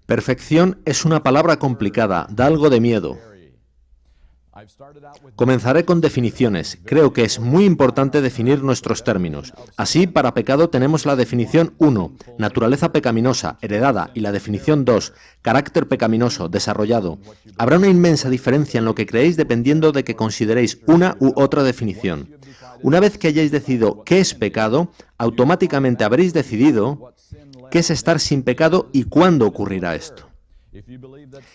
Perfección es una palabra complicada, da algo de miedo. Comenzaré con definiciones. Creo que es muy importante definir nuestros términos. Así, para pecado tenemos la definición 1, naturaleza pecaminosa, heredada, y la definición 2, carácter pecaminoso, desarrollado. Habrá una inmensa diferencia en lo que creéis dependiendo de que consideréis una u otra definición. Una vez que hayáis decidido qué es pecado, automáticamente habréis decidido qué es estar sin pecado y cuándo ocurrirá esto.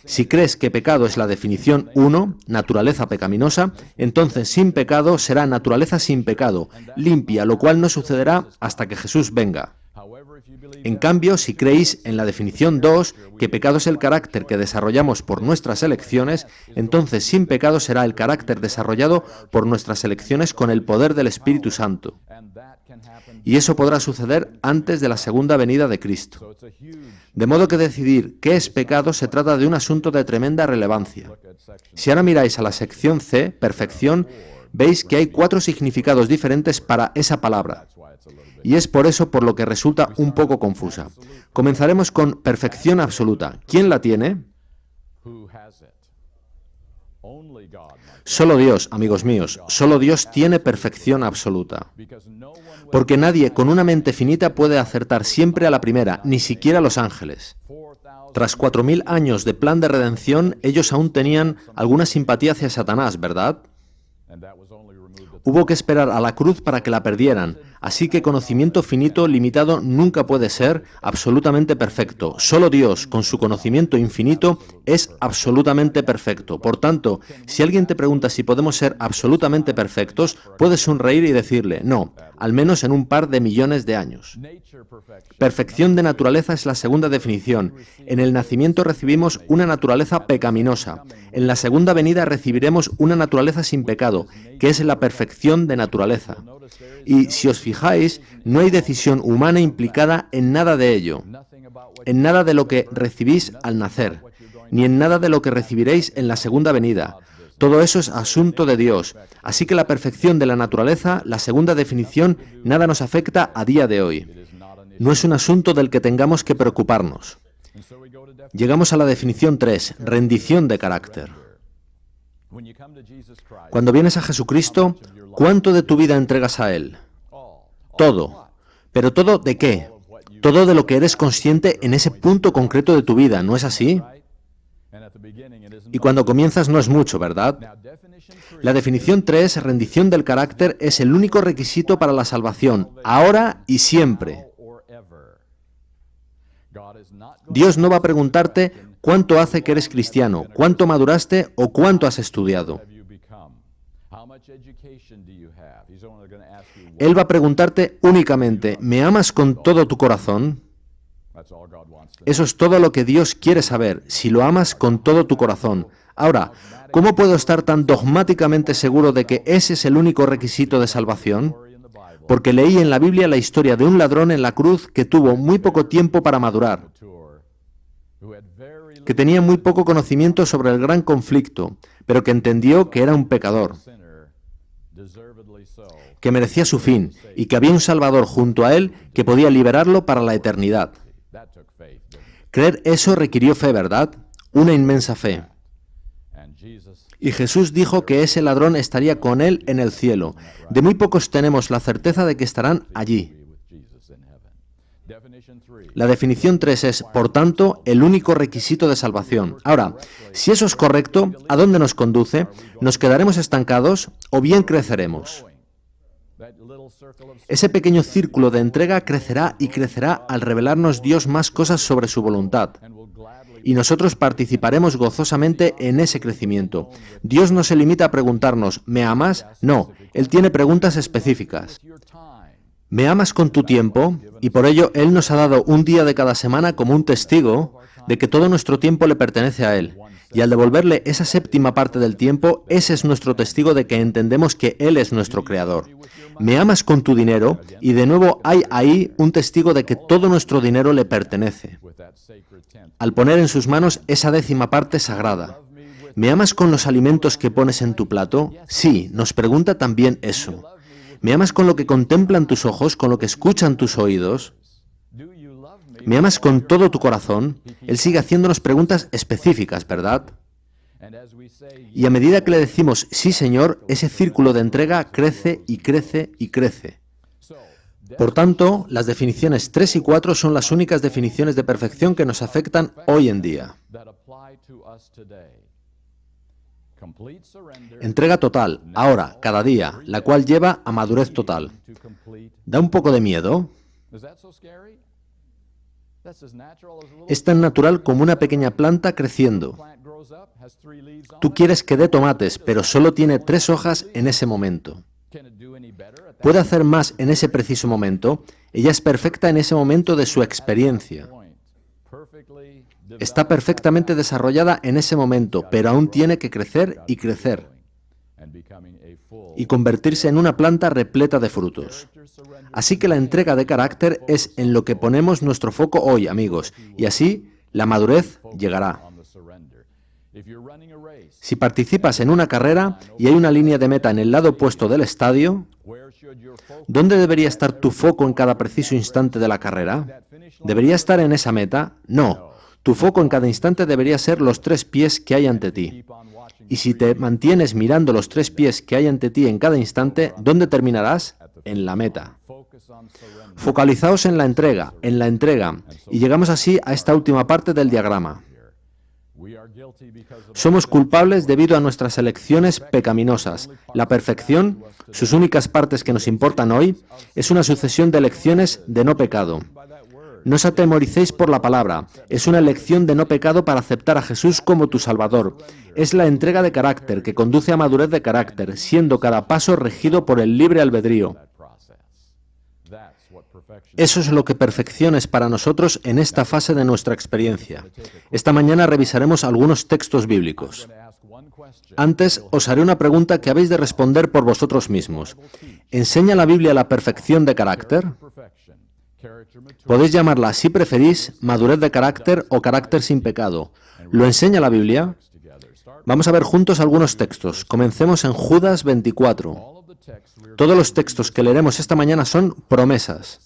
Si crees que pecado es la definición 1, naturaleza pecaminosa, entonces sin pecado será naturaleza sin pecado, limpia, lo cual no sucederá hasta que Jesús venga. En cambio, si creéis en la definición 2, que pecado es el carácter que desarrollamos por nuestras elecciones, entonces sin pecado será el carácter desarrollado por nuestras elecciones con el poder del Espíritu Santo. Y eso podrá suceder antes de la segunda venida de Cristo. De modo que decidir qué es pecado se trata de un asunto de tremenda relevancia. Si ahora miráis a la sección C, perfección, veis que hay 4 significados diferentes para esa palabra. Y es por eso por lo que resulta un poco confusa. Comenzaremos con perfección absoluta. ¿Quién la tiene? Solo Dios, amigos míos, solo Dios tiene perfección absoluta. Porque nadie con una mente finita puede acertar siempre a la primera, ni siquiera los ángeles. Tras 4000 años de plan de redención, ellos aún tenían alguna simpatía hacia Satanás, ¿verdad? Hubo que esperar a la cruz para que la perdieran, así que conocimiento finito limitado nunca puede ser absolutamente perfecto. Solo Dios, con su conocimiento infinito, es absolutamente perfecto. Por tanto, si alguien te pregunta si podemos ser absolutamente perfectos, puedes sonreír y decirle, no, al menos en un par de millones de años. Perfección de naturaleza es la segunda definición. En el nacimiento recibimos una naturaleza pecaminosa. En la segunda venida recibiremos una naturaleza sin pecado, que es la perfección de naturaleza. Y si os fijáis, no hay decisión humana implicada en nada de ello, en nada de lo que recibís al nacer, ni en nada de lo que recibiréis en la segunda venida. Todo eso es asunto de Dios. Así que la perfección de la naturaleza, la segunda definición, nada nos afecta a día de hoy. No es un asunto del que tengamos que preocuparnos. Llegamos a la definición 3, rendición de carácter. Cuando vienes a Jesucristo, ¿cuánto de tu vida entregas a Él? Todo. ¿Pero todo de qué? Todo de lo que eres consciente en ese punto concreto de tu vida, ¿no es así? Y cuando comienzas no es mucho, ¿verdad? La definición 3, rendición del carácter, es el único requisito para la salvación, ahora y siempre. Dios no va a preguntarte cuánto hace que eres cristiano, cuánto maduraste o cuánto has estudiado. Él va a preguntarte únicamente, ¿me amas con todo tu corazón? Eso es todo lo que Dios quiere saber, si lo amas con todo tu corazón. Ahora, ¿cómo puedo estar tan dogmáticamente seguro de que ese es el único requisito de salvación? Porque leí en la Biblia la historia de un ladrón en la cruz que tuvo muy poco tiempo para madurar, que tenía muy poco conocimiento sobre el gran conflicto, pero que entendió que era un pecador, que merecía su fin y que había un Salvador junto a él que podía liberarlo para la eternidad. Creer eso requirió fe, ¿verdad? Una inmensa fe. Y Jesús dijo que ese ladrón estaría con él en el cielo. De muy pocos tenemos la certeza de que estarán allí. La definición 3 es, por tanto, el único requisito de salvación. Ahora, si eso es correcto, ¿a dónde nos conduce? ¿Nos quedaremos estancados o bien creceremos? Ese pequeño círculo de entrega crecerá y crecerá al revelarnos Dios más cosas sobre su voluntad. Y nosotros participaremos gozosamente en ese crecimiento. Dios no se limita a preguntarnos, ¿me amas? No, Él tiene preguntas específicas. ¿Me amas con tu tiempo? Y por ello Él nos ha dado un día de cada semana como un testigo de que todo nuestro tiempo le pertenece a Él. Y al devolverle esa séptima parte del tiempo, ese es nuestro testigo de que entendemos que Él es nuestro Creador. ¿Me amas con tu dinero? Y de nuevo hay ahí un testigo de que todo nuestro dinero le pertenece, al poner en sus manos esa décima parte sagrada. ¿Me amas con los alimentos que pones en tu plato? Sí, nos pregunta también eso. ¿Me amas con lo que contemplan tus ojos, con lo que escuchan tus oídos? ¿Me amas con todo tu corazón? Él sigue haciéndonos preguntas específicas, ¿verdad? Y a medida que le decimos sí, Señor, ese círculo de entrega crece y crece y crece. Por tanto, las definiciones 3 y 4 son las únicas definiciones de perfección que nos afectan hoy en día. Entrega total, ahora, cada día, la cual lleva a madurez total. ¿Da un poco de miedo? Es tan natural como una pequeña planta creciendo. Tú quieres que dé tomates, pero solo tiene 3 hojas en ese momento. ¿Puede hacer más en ese preciso momento? Ella es perfecta en ese momento de su experiencia. Está perfectamente desarrollada en ese momento, pero aún tiene que crecer y crecer y convertirse en una planta repleta de frutos. Así que la entrega de carácter es en lo que ponemos nuestro foco hoy, amigos, y así la madurez llegará. Si participas en una carrera y hay una línea de meta en el lado opuesto del estadio, ¿dónde debería estar tu foco en cada preciso instante de la carrera? ¿Debería estar en esa meta? No. Tu foco en cada instante debería ser los 3 pies que hay ante ti. Y si te mantienes mirando los 3 pies que hay ante ti en cada instante, ¿dónde terminarás? En la meta. Focalizaos en la entrega, y llegamos así a esta última parte del diagrama. Somos culpables debido a nuestras elecciones pecaminosas. La perfección, sus únicas partes que nos importan hoy, es una sucesión de elecciones de no pecado. No os atemoricéis por la palabra, es una elección de no pecado para aceptar a Jesús como tu Salvador. Es la entrega de carácter que conduce a madurez de carácter, siendo cada paso regido por el libre albedrío. Eso es lo que perfección es para nosotros en esta fase de nuestra experiencia. Esta mañana revisaremos algunos textos bíblicos. Antes, os haré una pregunta que habéis de responder por vosotros mismos. ¿Enseña la Biblia la perfección de carácter? Podéis llamarla, si preferís, madurez de carácter o carácter sin pecado. ¿Lo enseña la Biblia? Vamos a ver juntos algunos textos. Comencemos en Judas 24. Todos los textos que leeremos esta mañana son promesas.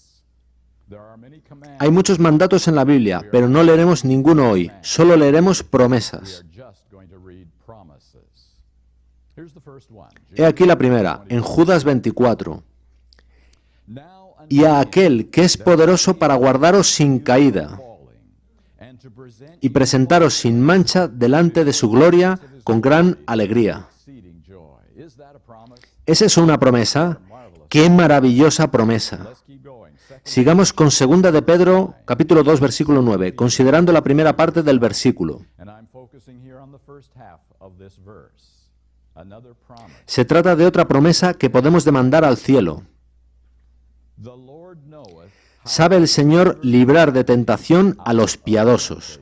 Hay muchos mandatos en la Biblia, pero no leeremos ninguno hoy. Solo leeremos promesas. He aquí la primera, en Judas 24. Y a aquel que es poderoso para guardaros sin caída y presentaros sin mancha delante de su gloria con gran alegría. ¿Es eso una promesa? ¡Qué maravillosa promesa! Sigamos con 2 de Pedro, capítulo 2, versículo 9, considerando la primera parte del versículo. Se trata de otra promesa que podemos demandar al cielo. ¿Sabe el Señor librar de tentación a los piadosos?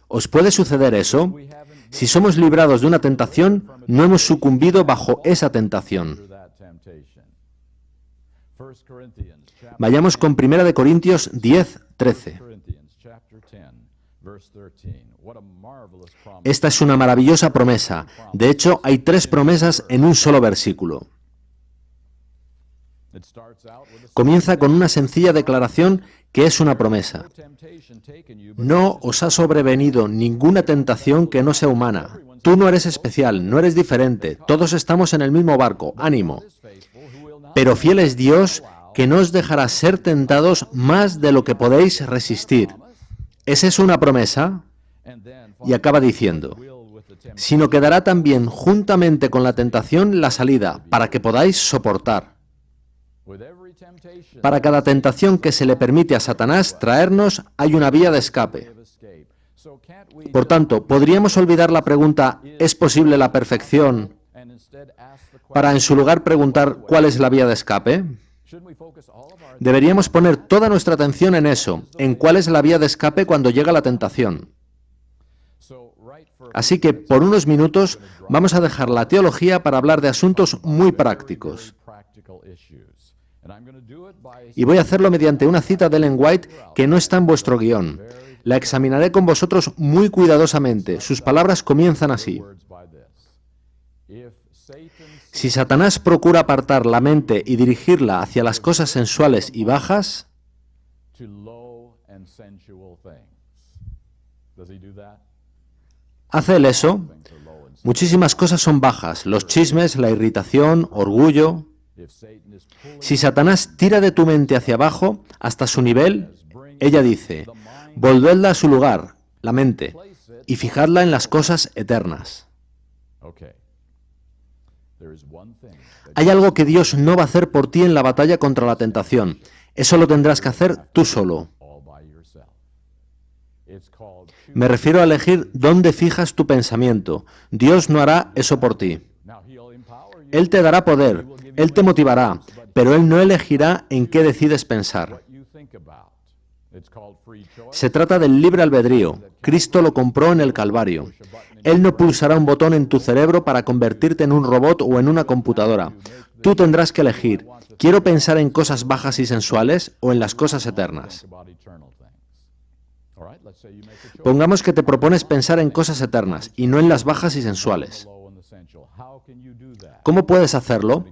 ¿Os puede suceder eso? Si somos librados de una tentación, no hemos sucumbido bajo esa tentación. Vayamos con 1 Corintios 10, 13. Esta es una maravillosa promesa. De hecho, hay 3 promesas en un solo versículo. Comienza con una sencilla declaración que es una promesa. No os ha sobrevenido ninguna tentación que no sea humana. Tú no eres especial, no eres diferente. Todos estamos en el mismo barco. Ánimo. Pero fiel es Dios, que no os dejará ser tentados más de lo que podéis resistir. ¿Es eso una promesa? Y acaba diciendo, sino que dará también juntamente con la tentación la salida, para que podáis soportar. Para cada tentación que se le permite a Satanás traernos, hay una vía de escape. Por tanto, ¿podríamos olvidar la pregunta ¿es posible la perfección? Para en su lugar preguntar ¿cuál es la vía de escape? Deberíamos poner toda nuestra atención en eso, en cuál es la vía de escape cuando llega la tentación. Así que, por unos minutos, vamos a dejar la teología para hablar de asuntos muy prácticos. Y voy a hacerlo mediante una cita de Ellen White que no está en vuestro guión. La examinaré con vosotros muy cuidadosamente. Sus palabras comienzan así. Si Satanás procura apartar la mente y dirigirla hacia las cosas sensuales y bajas, to low and sensual things. Does he do that? ¿Hace él eso? Muchísimas cosas son bajas, los chismes, la irritación, orgullo. Si Satanás tira de tu mente hacia abajo, hasta su nivel, ella dice, volvedla a su lugar, la mente, y fijadla en las cosas eternas. Hay algo que Dios no va a hacer por ti en la batalla contra la tentación. Eso lo tendrás que hacer tú solo. Me refiero a elegir dónde fijas tu pensamiento. Dios no hará eso por ti. Él te dará poder, Él te motivará, pero Él no elegirá en qué decides pensar. Se trata del libre albedrío. Cristo lo compró en el Calvario. Él no pulsará un botón en tu cerebro para convertirte en un robot o en una computadora. Tú tendrás que elegir, ¿quiero pensar en cosas bajas y sensuales o en las cosas eternas? Pongamos que te propones pensar en cosas eternas y no en las bajas y sensuales. ¿Cómo puedes hacerlo?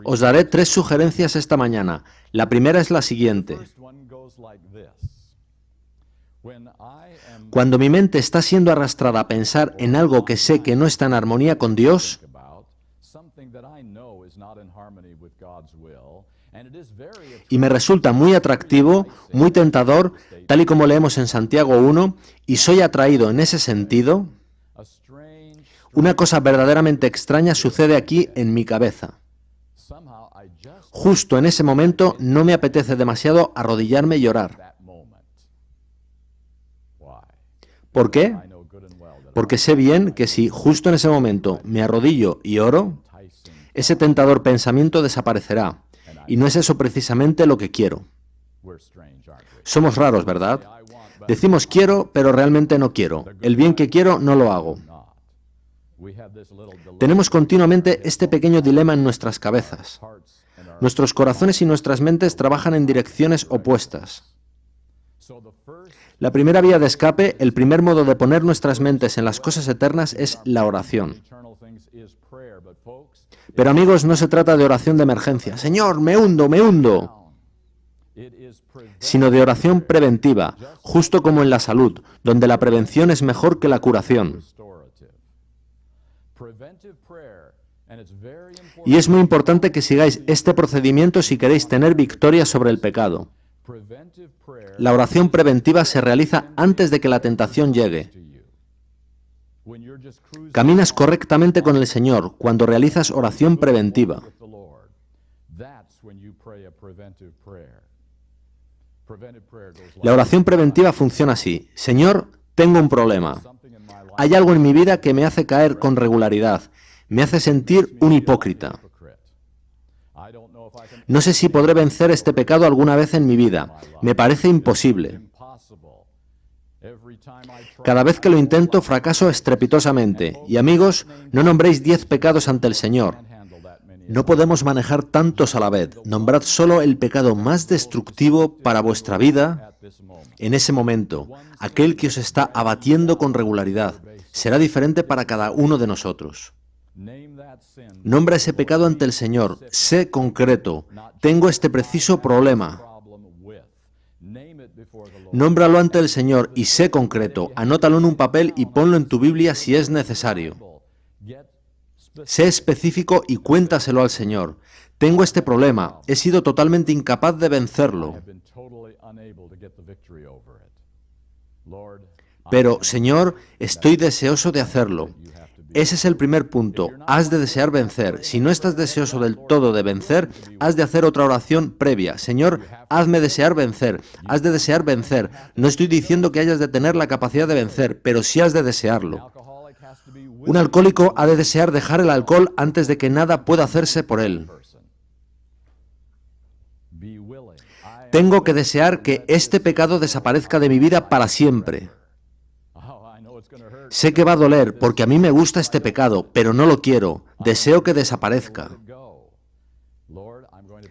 Os daré 3 sugerencias esta mañana. La primera es la siguiente. Cuando mi mente está siendo arrastrada a pensar en algo que sé que no está en armonía con Dios, y me resulta muy atractivo, muy tentador, tal y como leemos en Santiago 1, y soy atraído en ese sentido, una cosa verdaderamente extraña sucede aquí en mi cabeza. Justo en ese momento no me apetece demasiado arrodillarme y orar. ¿Por qué? Porque sé bien que si justo en ese momento me arrodillo y oro, ese tentador pensamiento desaparecerá. Y no es eso precisamente lo que quiero. Somos raros, ¿verdad? Decimos quiero, pero realmente no quiero. El bien que quiero no lo hago. Tenemos continuamente este pequeño dilema en nuestras cabezas. Nuestros corazones y nuestras mentes trabajan en direcciones opuestas. La primera vía de escape, el primer modo de poner nuestras mentes en las cosas eternas es la oración. Pero amigos, no se trata de oración de emergencia. Señor, me hundo. Sino de oración preventiva, justo como en la salud, donde la prevención es mejor que la curación. Y es muy importante que sigáis este procedimiento si queréis tener victoria sobre el pecado. La oración preventiva se realiza antes de que la tentación llegue. Caminas correctamente con el Señor cuando realizas oración preventiva. La oración preventiva funciona así. Señor, tengo un problema. Hay algo en mi vida que me hace caer con regularidad. Me hace sentir un hipócrita. No sé si podré vencer este pecado alguna vez en mi vida. Me parece imposible. Cada vez que lo intento, fracaso estrepitosamente. Y amigos, no nombréis 10 pecados ante el Señor. No podemos manejar tantos a la vez. Nombrad solo el pecado más destructivo para vuestra vida en ese momento, aquel que os está abatiendo con regularidad. Será diferente para cada uno de nosotros. Nombra ese pecado ante el Señor. Sé concreto. Tengo este preciso problema. Nómbralo ante el Señor y sé concreto. Anótalo en un papel y ponlo en tu Biblia si es necesario. Sé específico y cuéntaselo al Señor. Tengo este problema. He sido totalmente incapaz de vencerlo. Pero, Señor, estoy deseoso de hacerlo. Ese es el primer punto. Has de desear vencer. Si no estás deseoso del todo de vencer, has de hacer otra oración previa. Señor, hazme desear vencer. Has de desear vencer. No estoy diciendo que hayas de tener la capacidad de vencer, pero sí has de desearlo. Un alcohólico ha de desear dejar el alcohol antes de que nada pueda hacerse por él. Tengo que desear que este pecado desaparezca de mi vida para siempre. Sé que va a doler porque a mí me gusta este pecado, pero no lo quiero. Deseo que desaparezca.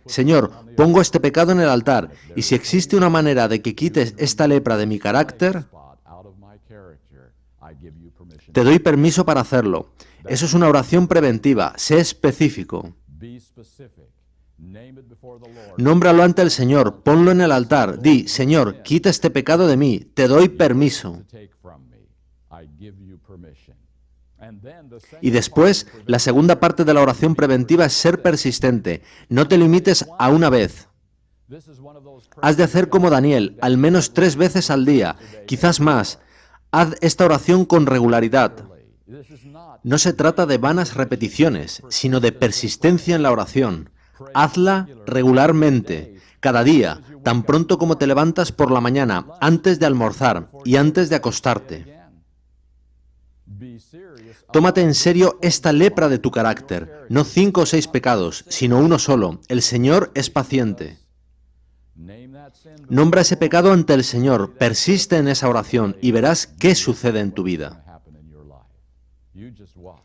Señor, pongo este pecado en el altar, y si existe una manera de que quites esta lepra de mi carácter, te doy permiso para hacerlo. Eso es una oración preventiva. Sé específico. Nómbralo ante el Señor, ponlo en el altar, di, Señor, quita este pecado de mí, te doy permiso. Y después, la segunda parte de la oración preventiva es ser persistente. No te limites a una vez. Has de hacer como Daniel, al menos 3 veces al día, quizás más. Haz esta oración con regularidad. No se trata de vanas repeticiones, sino de persistencia en la oración. Hazla regularmente, cada día, tan pronto como te levantas por la mañana, antes de almorzar y antes de acostarte. Tómate en serio esta lepra de tu carácter, no 5 o 6 pecados, sino uno solo. El Señor es paciente. Nombra ese pecado ante el Señor, persiste en esa oración y verás qué sucede en tu vida.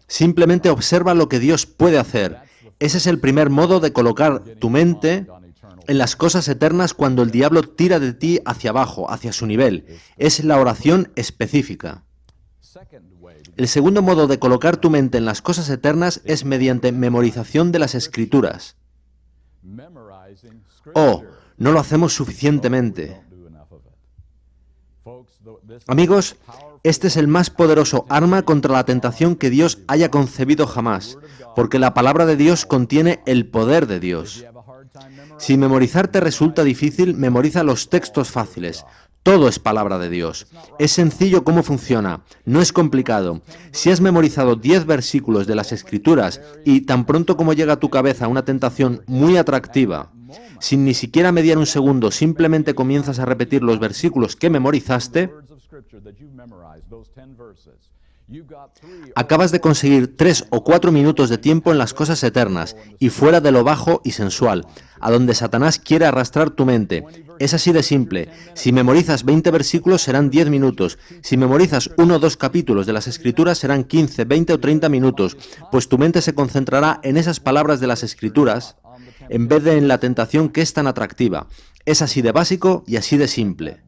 Simplemente observa lo que Dios puede hacer. Ese es el primer modo de colocar tu mente en las cosas eternas cuando el diablo tira de ti hacia abajo, hacia su nivel. Es la oración específica. El segundo modo de colocar tu mente en las cosas eternas es mediante memorización de las Escrituras. Oh, no lo hacemos suficientemente. Amigos, este es el más poderoso arma contra la tentación que Dios haya concebido jamás, porque la palabra de Dios contiene el poder de Dios. Si memorizar te resulta difícil, memoriza los textos fáciles. Todo es palabra de Dios. Es sencillo cómo funciona, no es complicado. Si has memorizado 10 versículos de las Escrituras y tan pronto como llega a tu cabeza una tentación muy atractiva, sin ni siquiera mediar un segundo, simplemente comienzas a repetir los versículos que memorizaste, acabas de conseguir 3 o 4 minutos de tiempo en las cosas eternas y fuera de lo bajo y sensual, a donde Satanás quiere arrastrar tu mente. Es así de simple. Si memorizas 20 versículos serán 10 minutos. Si memorizas 1 o 2 capítulos de las Escrituras serán 15, 20 o 30 minutos, pues tu mente se concentrará en esas palabras de las Escrituras en vez de en la tentación que es tan atractiva. Es así de básico y así de simple.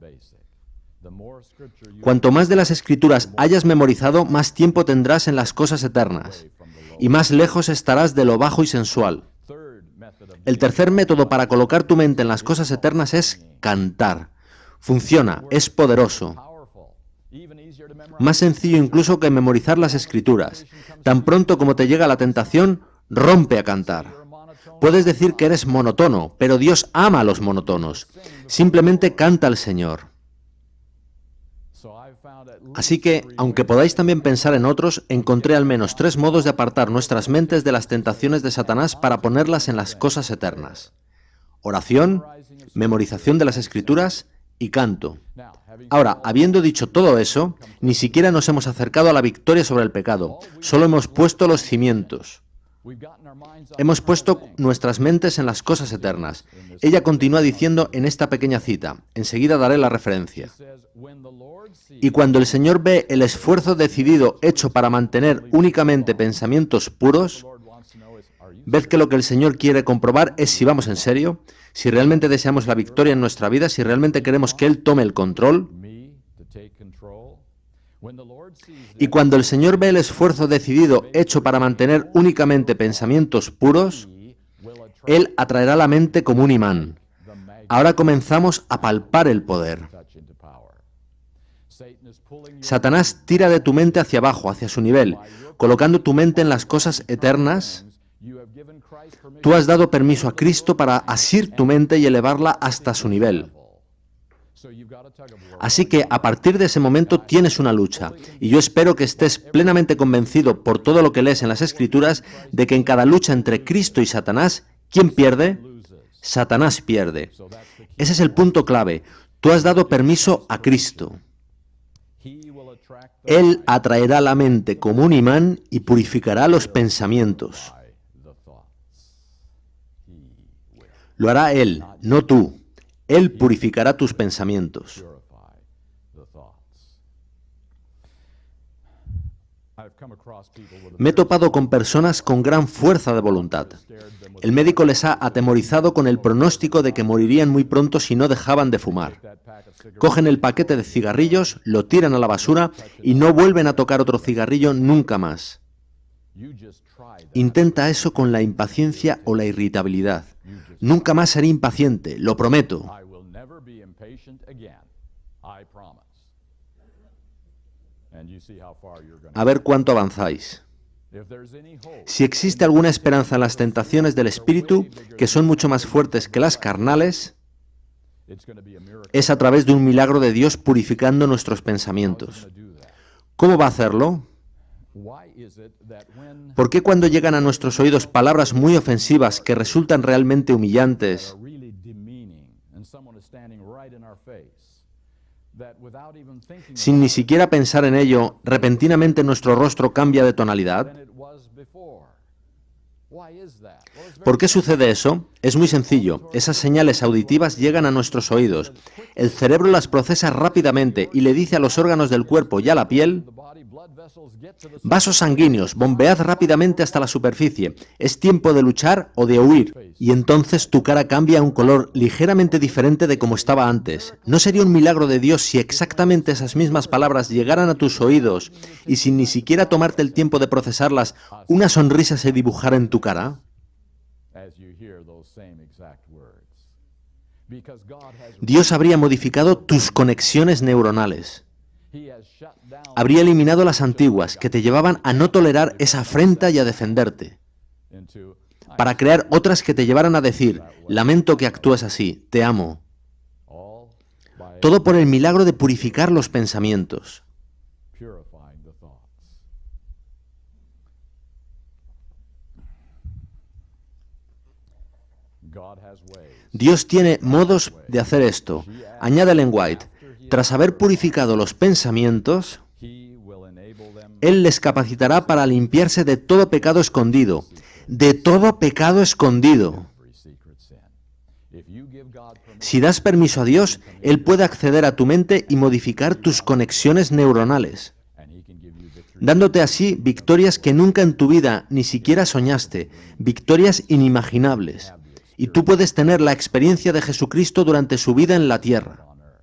Cuanto más de las Escrituras hayas memorizado, más tiempo tendrás en las cosas eternas, y más lejos estarás de lo bajo y sensual. El tercer método para colocar tu mente en las cosas eternas es cantar. Funciona, es poderoso. Más sencillo incluso que memorizar las Escrituras. Tan pronto como te llega la tentación, rompe a cantar. Puedes decir que eres monótono, pero Dios ama a los monótonos. Simplemente canta al Señor. Así que, aunque podáis también pensar en otros, encontré al menos 3 modos de apartar nuestras mentes de las tentaciones de Satanás para ponerlas en las cosas eternas: oración, memorización de las Escrituras y canto. Ahora, habiendo dicho todo eso, ni siquiera nos hemos acercado a la victoria sobre el pecado, solo hemos puesto los cimientos. Hemos puesto nuestras mentes en las cosas eternas. Ella continúa diciendo en esta pequeña cita, enseguida daré la referencia. Y cuando el Señor ve el esfuerzo decidido hecho para mantener únicamente pensamientos puros, ved que lo que el Señor quiere comprobar es si vamos en serio, si realmente deseamos la victoria en nuestra vida, si realmente queremos que Él tome el control. Y cuando el Señor ve el esfuerzo decidido hecho para mantener únicamente pensamientos puros, Él atraerá la mente como un imán. Ahora comenzamos a palpar el poder. Satanás tira de tu mente hacia abajo, hacia su nivel, colocando tu mente en las cosas eternas. Tú has dado permiso a Cristo para asir tu mente y elevarla hasta su nivel. Así que a partir de ese momento tienes una lucha, y yo espero que estés plenamente convencido por todo lo que lees en las Escrituras de que en cada lucha entre Cristo y Satanás, ¿quién pierde? Satanás pierde. Ese es el punto clave. Tú has dado permiso a Cristo. Él atraerá la mente como un imán y purificará los pensamientos. Lo hará Él, no tú. Él purificará tus pensamientos. Me he topado con personas con gran fuerza de voluntad. El médico les ha atemorizado con el pronóstico de que morirían muy pronto si no dejaban de fumar. Cogen el paquete de cigarrillos, lo tiran a la basura y no vuelven a tocar otro cigarrillo nunca más. Intenta eso con la impaciencia o la irritabilidad. Nunca más seré impaciente, lo prometo. I will never be impatient again. I promise. And you see how far you're going A ver cuánto avanzáis. If there's any hope, Si existe alguna esperanza en las tentaciones del espíritu, que son mucho más fuertes que las carnales, it's going to be a miracle. es a través de un milagro de Dios purificando nuestros pensamientos. To do that. ¿Cómo va a hacerlo? Why is it that when ¿Por qué cuando llegan a nuestros oídos palabras muy ofensivas que resultan realmente humillantes, are really demeaning and someone is standing right in our face, that without even thinking sin ni siquiera pensar en ello, repentinamente nuestro rostro cambia de tonalidad? than it was before? Why is that? Well, it's very ¿Por qué sucede eso? Es muy sencillo. Esas señales auditivas llegan a nuestros oídos. El cerebro las procesa rápidamente y le dice a los órganos del cuerpo y a la piel: the body blood vessels get to the vasos sanguíneos, bombead rápidamente hasta la superficie. Es tiempo de luchar o de huir. Y entonces tu cara cambia a un color ligeramente diferente de como estaba antes. ¿No sería un milagro de Dios si exactamente esas mismas palabras llegaran a tus oídos y sin ni siquiera tomarte el tiempo de procesarlas, una sonrisa se dibujara en tu cara? as you hear those same exact words? Because God has Dios habría modificado tus conexiones neuronales. He has shut down Habría eliminado las antiguas que te llevaban a no tolerar esa afrenta y a defenderte, into para crear otras que te llevaran a decir: lamento que actúes así, te amo. all by Todo por el milagro de purificar los pensamientos. purifying the thoughts. God has ways. Dios tiene modos de hacer esto. Añade Ellen White: tras haber purificado los pensamientos, He will enable them Él les capacitará para limpiarse de todo pecado escondido. De todo pecado escondido. every secret sin. If you give God permission, Si das permiso a Dios, Él puede acceder a tu mente y modificar tus conexiones neuronales, and He can give you victory, dándote así victorias que nunca en tu vida ni siquiera soñaste, victorias inimaginables. Y tú puedes tener la experiencia de Jesucristo durante su vida en la tierra. on earth.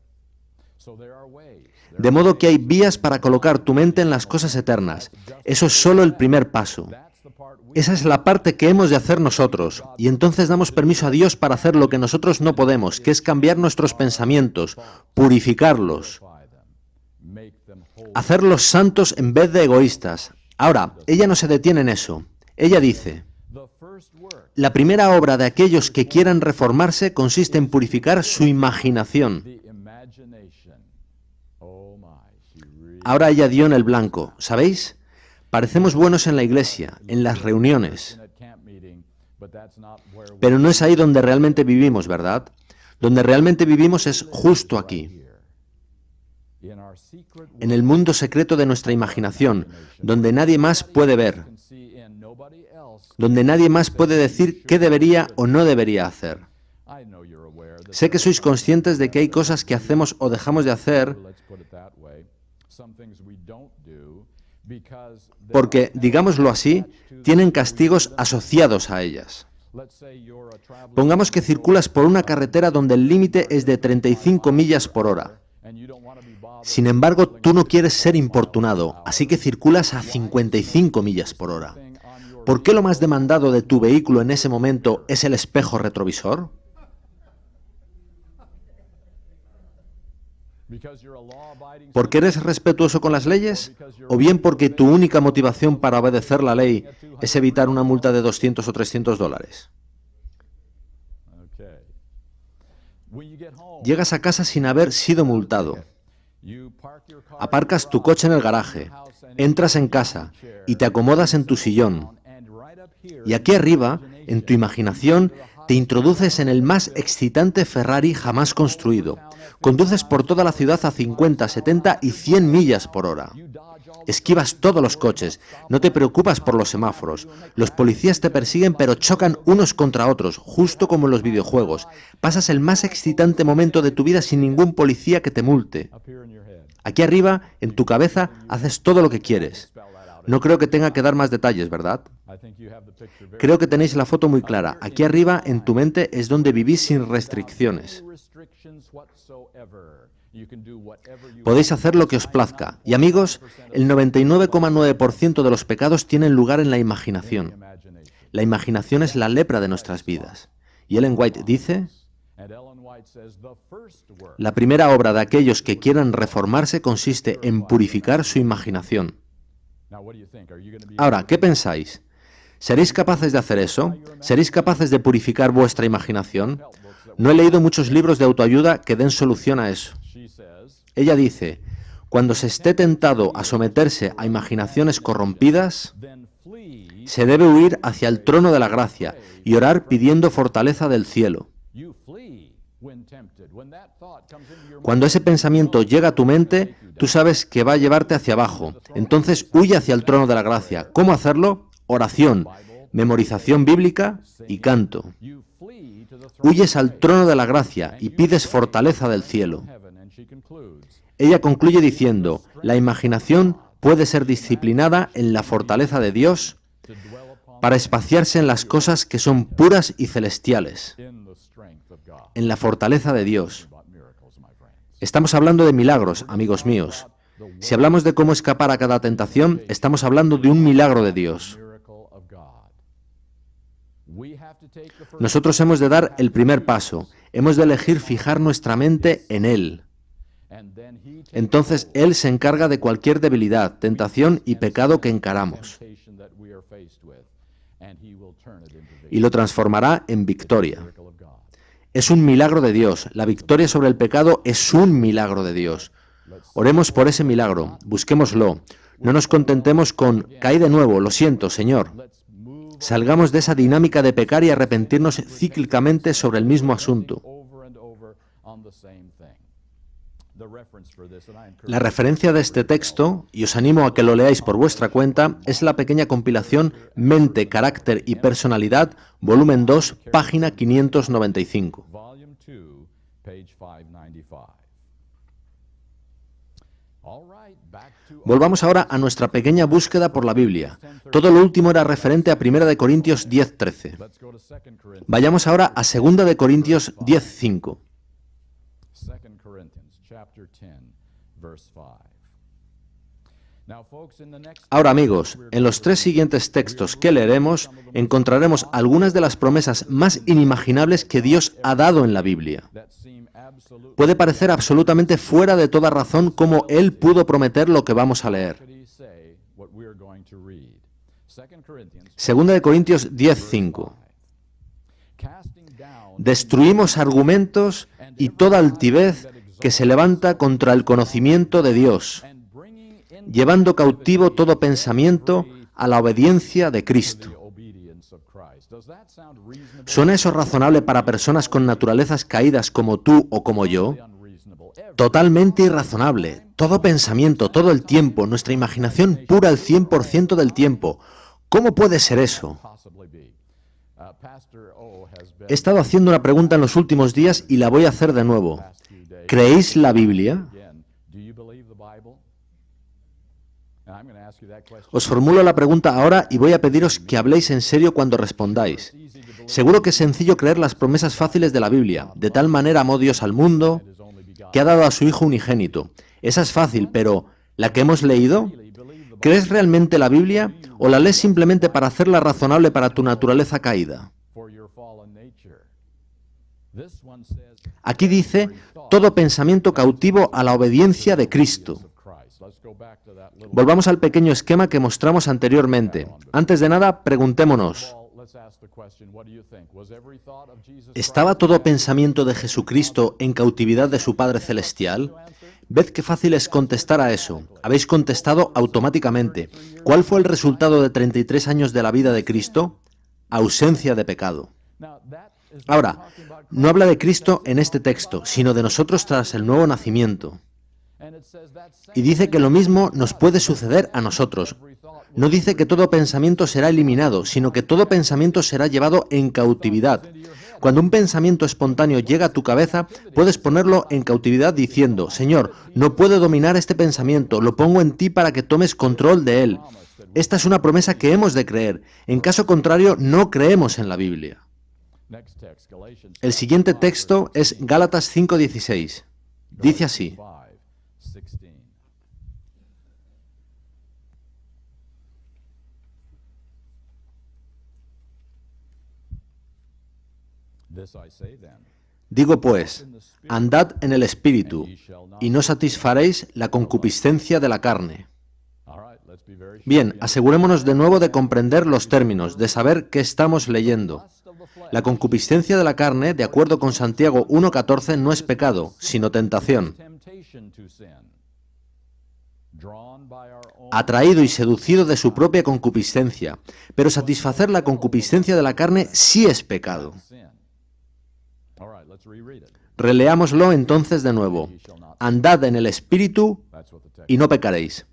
So there are ways. De modo que hay vías para colocar tu mente en las cosas eternas. Eso es solo el primer paso. That's the part we Esa es la parte que hemos de hacer nosotros. Y entonces damos permiso a Dios para hacer lo que nosotros no podemos, que es cambiar nuestros pensamientos, purificarlos, purify them, make them whole. hacerlos santos en vez de egoístas. Ahora, ella no se detiene en eso. Ella dice: The first work, la primera obra de aquellos que quieran reformarse consiste en purificar su imaginación. the imagination. Oh my, she really Ahora ella dio en el blanco. ¿Sabéis? Parecemos buenos en la iglesia, en las reuniones, at camp meeting, but that's not where we pero no es ahí donde realmente vivimos, ¿verdad? Donde realmente vivimos es justo aquí, here. In our secret en el mundo secreto de nuestra imaginación, donde nadie más puede ver, can see in nobody else. donde nadie más puede decir qué debería o no debería hacer. I know you're aware that Sé que sois conscientes de que hay cosas que hacemos o dejamos de hacer let's put it that way, some things we don't do because they're porque, digámoslo así, tienen castigos asociados a ellas. let's say you're a traveler Pongamos que circulas por una carretera donde el límite es de 35 millas por hora. and you don't want to be bothered Sin embargo, tú no quieres ser importunado, así que circulas a 55 millas por hora. on your ¿Por qué lo más demandado de tu vehículo en ese momento es el espejo retrovisor? because you're a law-abiding ¿Porque eres respetuoso con las leyes? ¿O bien porque tu única motivación para obedecer la ley es evitar una multa de 200 o 300 dólares? Okay. When you get home, Llegas a casa sin haber sido multado. you park your car Aparcas tu coche en el garaje, entras en casa y te acomodas en tu sillón. and right up here Y aquí arriba, en tu imaginación, te introduces en el más excitante Ferrari jamás construido. Conduces por toda la ciudad a 50, 70 y 100 millas por hora. you dodge all Esquivas todos los coches, no te preocupas por los semáforos. Los policías te persiguen pero chocan unos contra otros, justo como en los videojuegos. Pasas el más excitante momento de tu vida sin ningún policía que te multe. up here in your head. Aquí arriba, en tu cabeza, haces todo lo que quieres. Spell that out. No creo que tenga que dar más detalles, ¿verdad? I think you have the picture very Creo que tenéis la foto muy clara. Aquí arriba, en tu mente, es donde vivís sin restricciones. no restrictions whatsoever. You can do whatever you Podéis hacer lo que os plazca. Y amigos, el 99,9% de los pecados tienen lugar en la imaginación. imagination. La imaginación es la lepra de nuestras vidas. Y Ellen White dice, And Ellen White says the first work. la primera obra de aquellos que quieran reformarse consiste en purificar su imaginación. Now, what do you think? Are you going to be Ahora, ¿qué pensáis? ¿Seréis capaces de hacer eso? ¿Seréis capaces de purificar vuestra imaginación? No he leído muchos libros de autoayuda que den solución a eso. She says, Ella dice, cuando se esté tentado a someterse a imaginaciones corrompidas, then flee. se debe huir hacia el trono de la gracia y orar pidiendo fortaleza del cielo. You flee when tempted. When that thought comes into your Cuando ese pensamiento llega a tu mente, tú sabes que va a llevarte hacia abajo. Entonces huye hacia el trono de la gracia. ¿Cómo hacerlo? Oración, memorización bíblica y canto. you flee to the throne Huyes al trono de la gracia y pides fortaleza del cielo. of heaven. And she concludes, Ella concluye diciendo, la imaginación puede ser disciplinada en la fortaleza de Dios to dwell upon para espaciarse en las cosas que son puras y celestiales, in the strength of God. en la fortaleza de Dios. About miracles, my friends. Estamos hablando de milagros, amigos míos. Si hablamos de cómo escapar a cada tentación, estamos hablando de un milagro de Dios. Miracle of God. We have to take the first Nosotros hemos de dar el primer paso. Hemos de elegir fijar nuestra mente en Él. and then he takes Entonces Él se encarga de cualquier debilidad, tentación y pecado que encaramos, temptation that we are faced with, and he will turn it into y lo transformará en victoria. miracle of God. Es un milagro de Dios. La victoria sobre el pecado es un milagro de Dios. Oremos por ese milagro, busquémoslo. No nos contentemos con, caí de nuevo, lo siento, Señor. Let's move Salgamos de esa dinámica de pecar y arrepentirnos cíclicamente sobre el mismo asunto. over and over on the same thing. The reference for this, and I encourage La referencia de este texto, y os animo a que lo leáis por vuestra cuenta, es la pequeña compilación Mente, Carácter y Personalidad, volumen 2, página 595. Volume 2, page 595. All right, back to Volvamos ahora a nuestra pequeña búsqueda por la Biblia. Todo lo último era referente a 1 de Corintios 10:13. let's go to 2 Corinthians. Vayamos ahora a 2 de Corintios 10:5. 2 Corinthians chapter 10 verse 5. Now folks, in the next Ahora amigos, en los tres siguientes textos que leeremos encontraremos algunas de las promesas más inimaginables que Dios ha dado en la Biblia. that seem absolutely Puede parecer absolutamente fuera de toda razón cómo Él pudo prometer lo que vamos a leer. could he say what we're going to read. 2 Corinthians 2 de Corintios 10:5. casting down Destruimos argumentos y toda altivez que se levanta contra el conocimiento de Dios, and bringing in llevando cautivo todo pensamiento a la obediencia de Cristo. the obedience of Christ. Does that sound reasonable? ¿Suena eso razonable para personas con naturalezas caídas como tú o como yo? Unreasonable. Totalmente irrazonable. Todo pensamiento, todo el tiempo, nuestra imaginación pura el 100% del tiempo. ¿Cómo puede ser eso? Possibly be. Pastor O has been He estado haciendo una pregunta en los últimos días y la voy a hacer de nuevo. past few days. ¿Creéis la Biblia? Again, do you believe the Bible? And I'm going to ask you that question. Os formulo la pregunta ahora y voy a pediros que habléis en serio cuando respondáis. It's easy to believe Seguro que es sencillo creer las promesas fáciles de la Biblia. De tal manera amó Dios al mundo his only begotten. que ha dado a su Hijo unigénito. Esa es fácil, pero ¿la que hemos leído? Really believe the Bible ¿Crees realmente la Biblia o la lees simplemente para hacerla razonable para tu naturaleza caída? for your fallen nature. This one says Aquí dice, todo pensamiento cautivo a la obediencia de Cristo. of Christ. Let's go back to that little Volvamos al pequeño esquema que mostramos anteriormente. Antes de nada, preguntémonos, Paul, let's ask the question, what do you think? Was every thought of Jesus ¿estaba todo pensamiento de Jesucristo en cautividad de su Padre Celestial? Ved qué fácil es contestar a eso. Habéis contestado automáticamente. ¿Cuál fue el resultado de 33 años de la vida de Cristo? Ausencia de pecado. Now, that is Ahora, no habla de Cristo en este texto, sino de nosotros tras el nuevo nacimiento. and it says that Y dice que lo mismo nos puede suceder a nosotros. No dice que todo pensamiento será eliminado, sino que todo pensamiento será llevado en cautividad. Cuando un pensamiento espontáneo llega a tu cabeza, puedes ponerlo en cautividad diciendo, Señor, no puedo dominar este pensamiento, lo pongo en ti para que tomes control de él. Esta es una promesa que hemos de creer. En caso contrario, no creemos en la Biblia. next text, Galatians El siguiente texto es Gálatas 5:16. Dice así, 5:16. This I say then, Digo pues, andad en el Espíritu, y no satisfaréis la concupiscencia de la carne. all right, let's be very sure. Bien, asegurémonos de nuevo de comprender los términos, de saber qué estamos leyendo. Lust of the flesh, La concupiscencia de la carne, de acuerdo con Santiago 1,14, no es pecado, sino tentación. temptation to sin, drawn by our own Atraído y seducido de su propia concupiscencia, pero satisfacer la concupiscencia de la carne sí es pecado. sin. All right, let's reread it. Releámoslo entonces de nuevo. Andad en el Espíritu That's what the text y no pecaréis.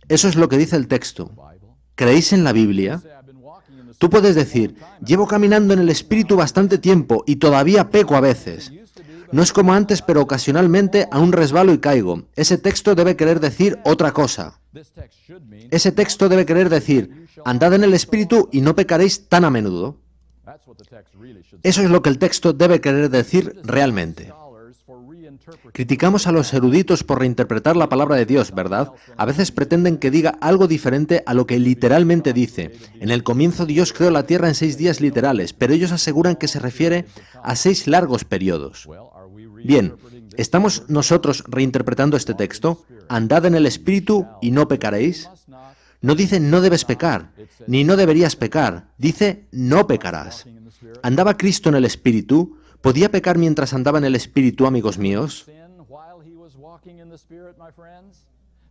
Eso es lo que dice el texto. Bible. ¿Creéis en la Biblia? Say, I've been walking in the Tú puedes decir, llevo caminando en el Espíritu bastante tiempo y todavía peco a veces. used to be, No es como antes, pero ocasionalmente aún resbalo y caigo. Ese texto debe querer decir otra cosa. this text should mean Ese texto debe querer decir, andad en el Espíritu y no pecaréis tan a menudo. that's what the text really should say. Eso es lo que el texto debe querer decir realmente. Scholars for reinterpreting Criticamos a los eruditos por reinterpretar la palabra de Dios, ¿verdad? A veces pretenden que diga algo diferente a lo que literalmente dice. En el comienzo Dios creó la tierra en 6 días literales, pero ellos aseguran que se refiere a 6 largos periodos. well, are we Bien, reinterpreting this? ¿estamos nosotros reinterpretando este texto? Andad en el Espíritu y no pecaréis. Must not No dice no debes pecar, ni no deberías pecar. Dice no pecarás. walking in the Spirit. ¿Andaba Cristo en el Espíritu? ¿Podía pecar mientras andaba en el Espíritu, amigos míos? Sin while he was walking in the Spirit, my friends?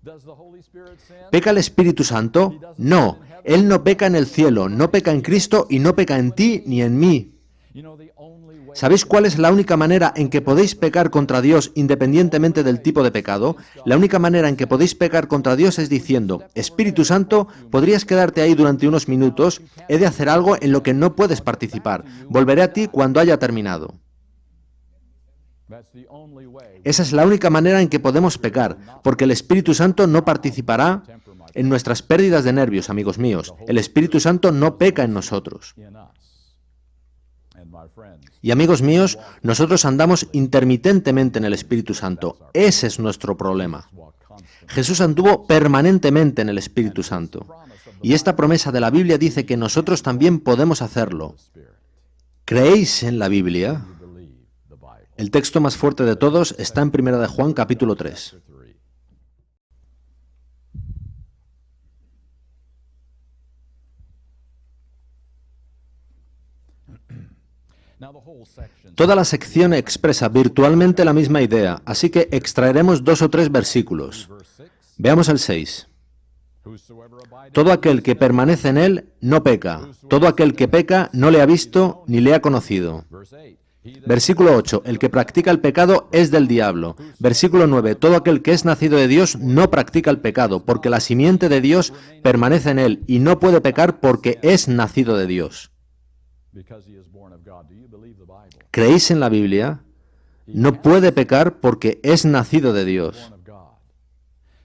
Does the Holy Spirit sin? ¿Peca el Espíritu Santo? No, Él no peca en el cielo, no peca en Cristo y no peca en ti ni en mí. You know, the only way ¿Sabéis cuál es la única manera en que podéis pecar contra Dios independientemente del tipo de pecado? La única manera en que podéis pecar contra Dios es diciendo, Espíritu Santo, podrías quedarte ahí durante unos minutos, he de hacer algo en lo que no puedes participar, volveré a ti cuando haya terminado. that's the only way Esa es la única manera en que podemos pecar, porque el Espíritu Santo no participará en nuestras pérdidas de nervios, amigos míos. El Espíritu Santo no peca en nosotros. in us. And my friends, Y amigos míos, nosotros andamos intermitentemente en el Espíritu Santo. Ese es nuestro problema. walk constantly. Jesús anduvo permanentemente en el Espíritu Santo. Y esta promesa de la Biblia dice que nosotros también podemos hacerlo. Spirit. ¿Creéis en la Biblia? You believe the Bible. El texto más fuerte de todos está en 1 de Juan capítulo 3. Chapter 3. Now the whole section Toda la sección expresa virtualmente la misma idea, así que extraeremos 2 o 3 versículos. verse 6. Veamos el 6. Whosoever abideth Todo aquel que permanece en él no peca. Todo aquel que peca no le ha visto ni le ha conocido. verse 8. He that Versículo 8. El que practica el pecado es del diablo. Versículo 9. Todo aquel que es nacido de Dios no practica el pecado, porque la simiente de Dios permanece en él y no puede pecar porque es nacido de Dios. because he is born of God. Do you believe the Bible? ¿Creéis en la Biblia? No puede pecar porque es nacido de Dios. Born of God.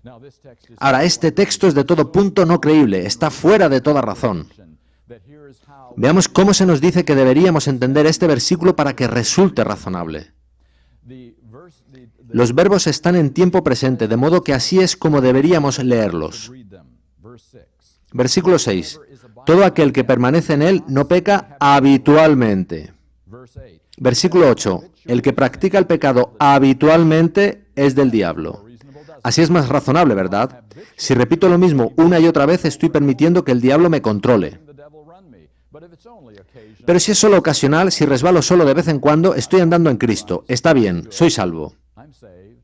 Now this text is Ahora, este texto es de todo punto no creíble, está fuera de toda razón. that here is how Veamos cómo se nos dice que deberíamos entender este versículo para que resulte razonable. the verse the Los verbos están en tiempo presente, de modo que así es como deberíamos leerlos. read them. Verse 6. Versículo 6. Todo aquel que permanece en él no peca habitualmente. Verse 8. Versículo 8. El que practica el pecado habitualmente es del diablo. Así es más razonable, ¿verdad? Si repito lo mismo una y otra vez, estoy permitiendo que el diablo me controle. The devil run me. But if it's only occasional, Pero si es solo ocasional, si resbalo solo de vez en cuando, estoy andando en Cristo. Está bien, soy salvo. I'm saved.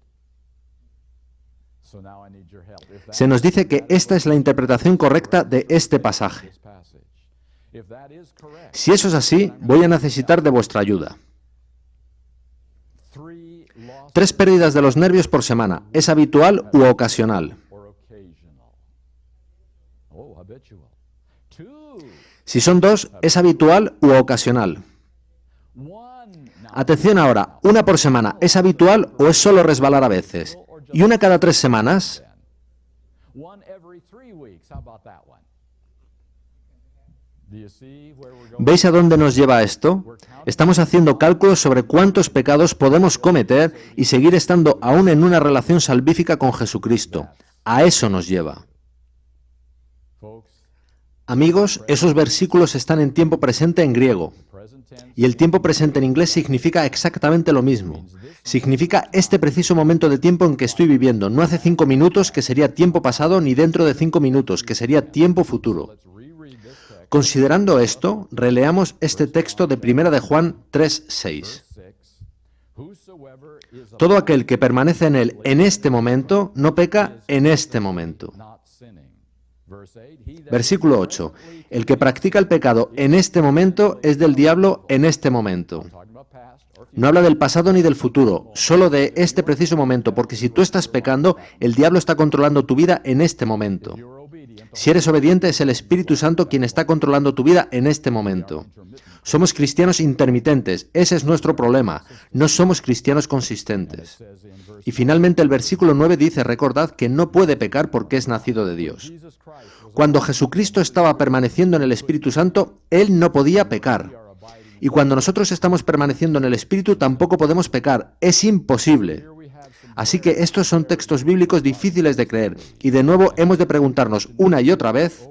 So now I need your help. If Se nos dice que esta es la interpretación correcta de este pasaje. this passage. If that is correct, Si eso es así, voy a necesitar de vuestra ayuda. 3 lost 3 pérdidas de los nervios por semana. ¿Es habitual u ocasional? or occasional. Oh, habitual. 2. Si son 2, ¿es habitual u ocasional? 1. Now, Atención ahora, una por semana, ¿es habitual o es solo resbalar a veces? ¿Y una cada 3 semanas? 1 every 3 weeks. How about that one? Do you see where we're going? ¿Veis a dónde nos lleva esto? Estamos haciendo cálculos sobre cuántos pecados podemos cometer y seguir estando aún en una relación salvífica con Jesucristo. A eso nos lleva. Folks, Amigos, esos versículos están en tiempo presente en griego. present Y el tiempo presente en inglés significa exactamente lo mismo. Significa este preciso momento de tiempo en que estoy viviendo. No hace 5 minutos, que sería tiempo pasado, ni dentro de 5 minutos, que sería tiempo futuro. Considerando esto, releamos este texto de 1 de Juan 3:6. Todo aquel que permanece en él en este momento, no peca en este momento. Versículo 8. El que practica el pecado en este momento es del diablo en este momento. No habla del pasado ni del futuro, solo de este preciso momento, porque si tú estás pecando, el diablo está controlando tu vida en este momento. Si eres obediente, es el Espíritu Santo quien está controlando tu vida en este momento. Somos cristianos intermitentes, ese es nuestro problema, no somos cristianos consistentes. Y finalmente el versículo 9 dice, recordad que no puede pecar porque es nacido de Dios. Cuando Jesucristo estaba permaneciendo en el Espíritu Santo, Él no podía pecar. Y cuando nosotros estamos permaneciendo en el Espíritu, tampoco podemos pecar, es imposible. Así que estos son textos bíblicos difíciles de creer, y de nuevo hemos de preguntarnos una y otra vez,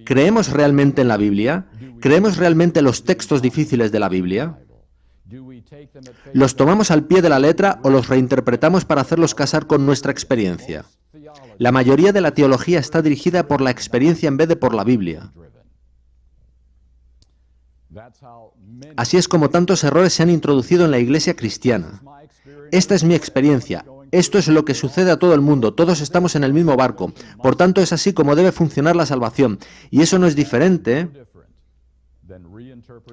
¿creemos realmente en la Biblia? ¿Creemos realmente los textos difíciles de la Biblia? ¿Los tomamos al pie de la letra o los reinterpretamos para hacerlos casar con nuestra experiencia? La mayoría de la teología está dirigida por la experiencia en vez de por la Biblia. Así es como tantos errores se han introducido en la iglesia cristiana. Esta es mi experiencia. Esto es lo que sucede a todo el mundo. Todos estamos en el mismo barco. Por tanto, es así como debe funcionar la salvación. Y eso no es diferente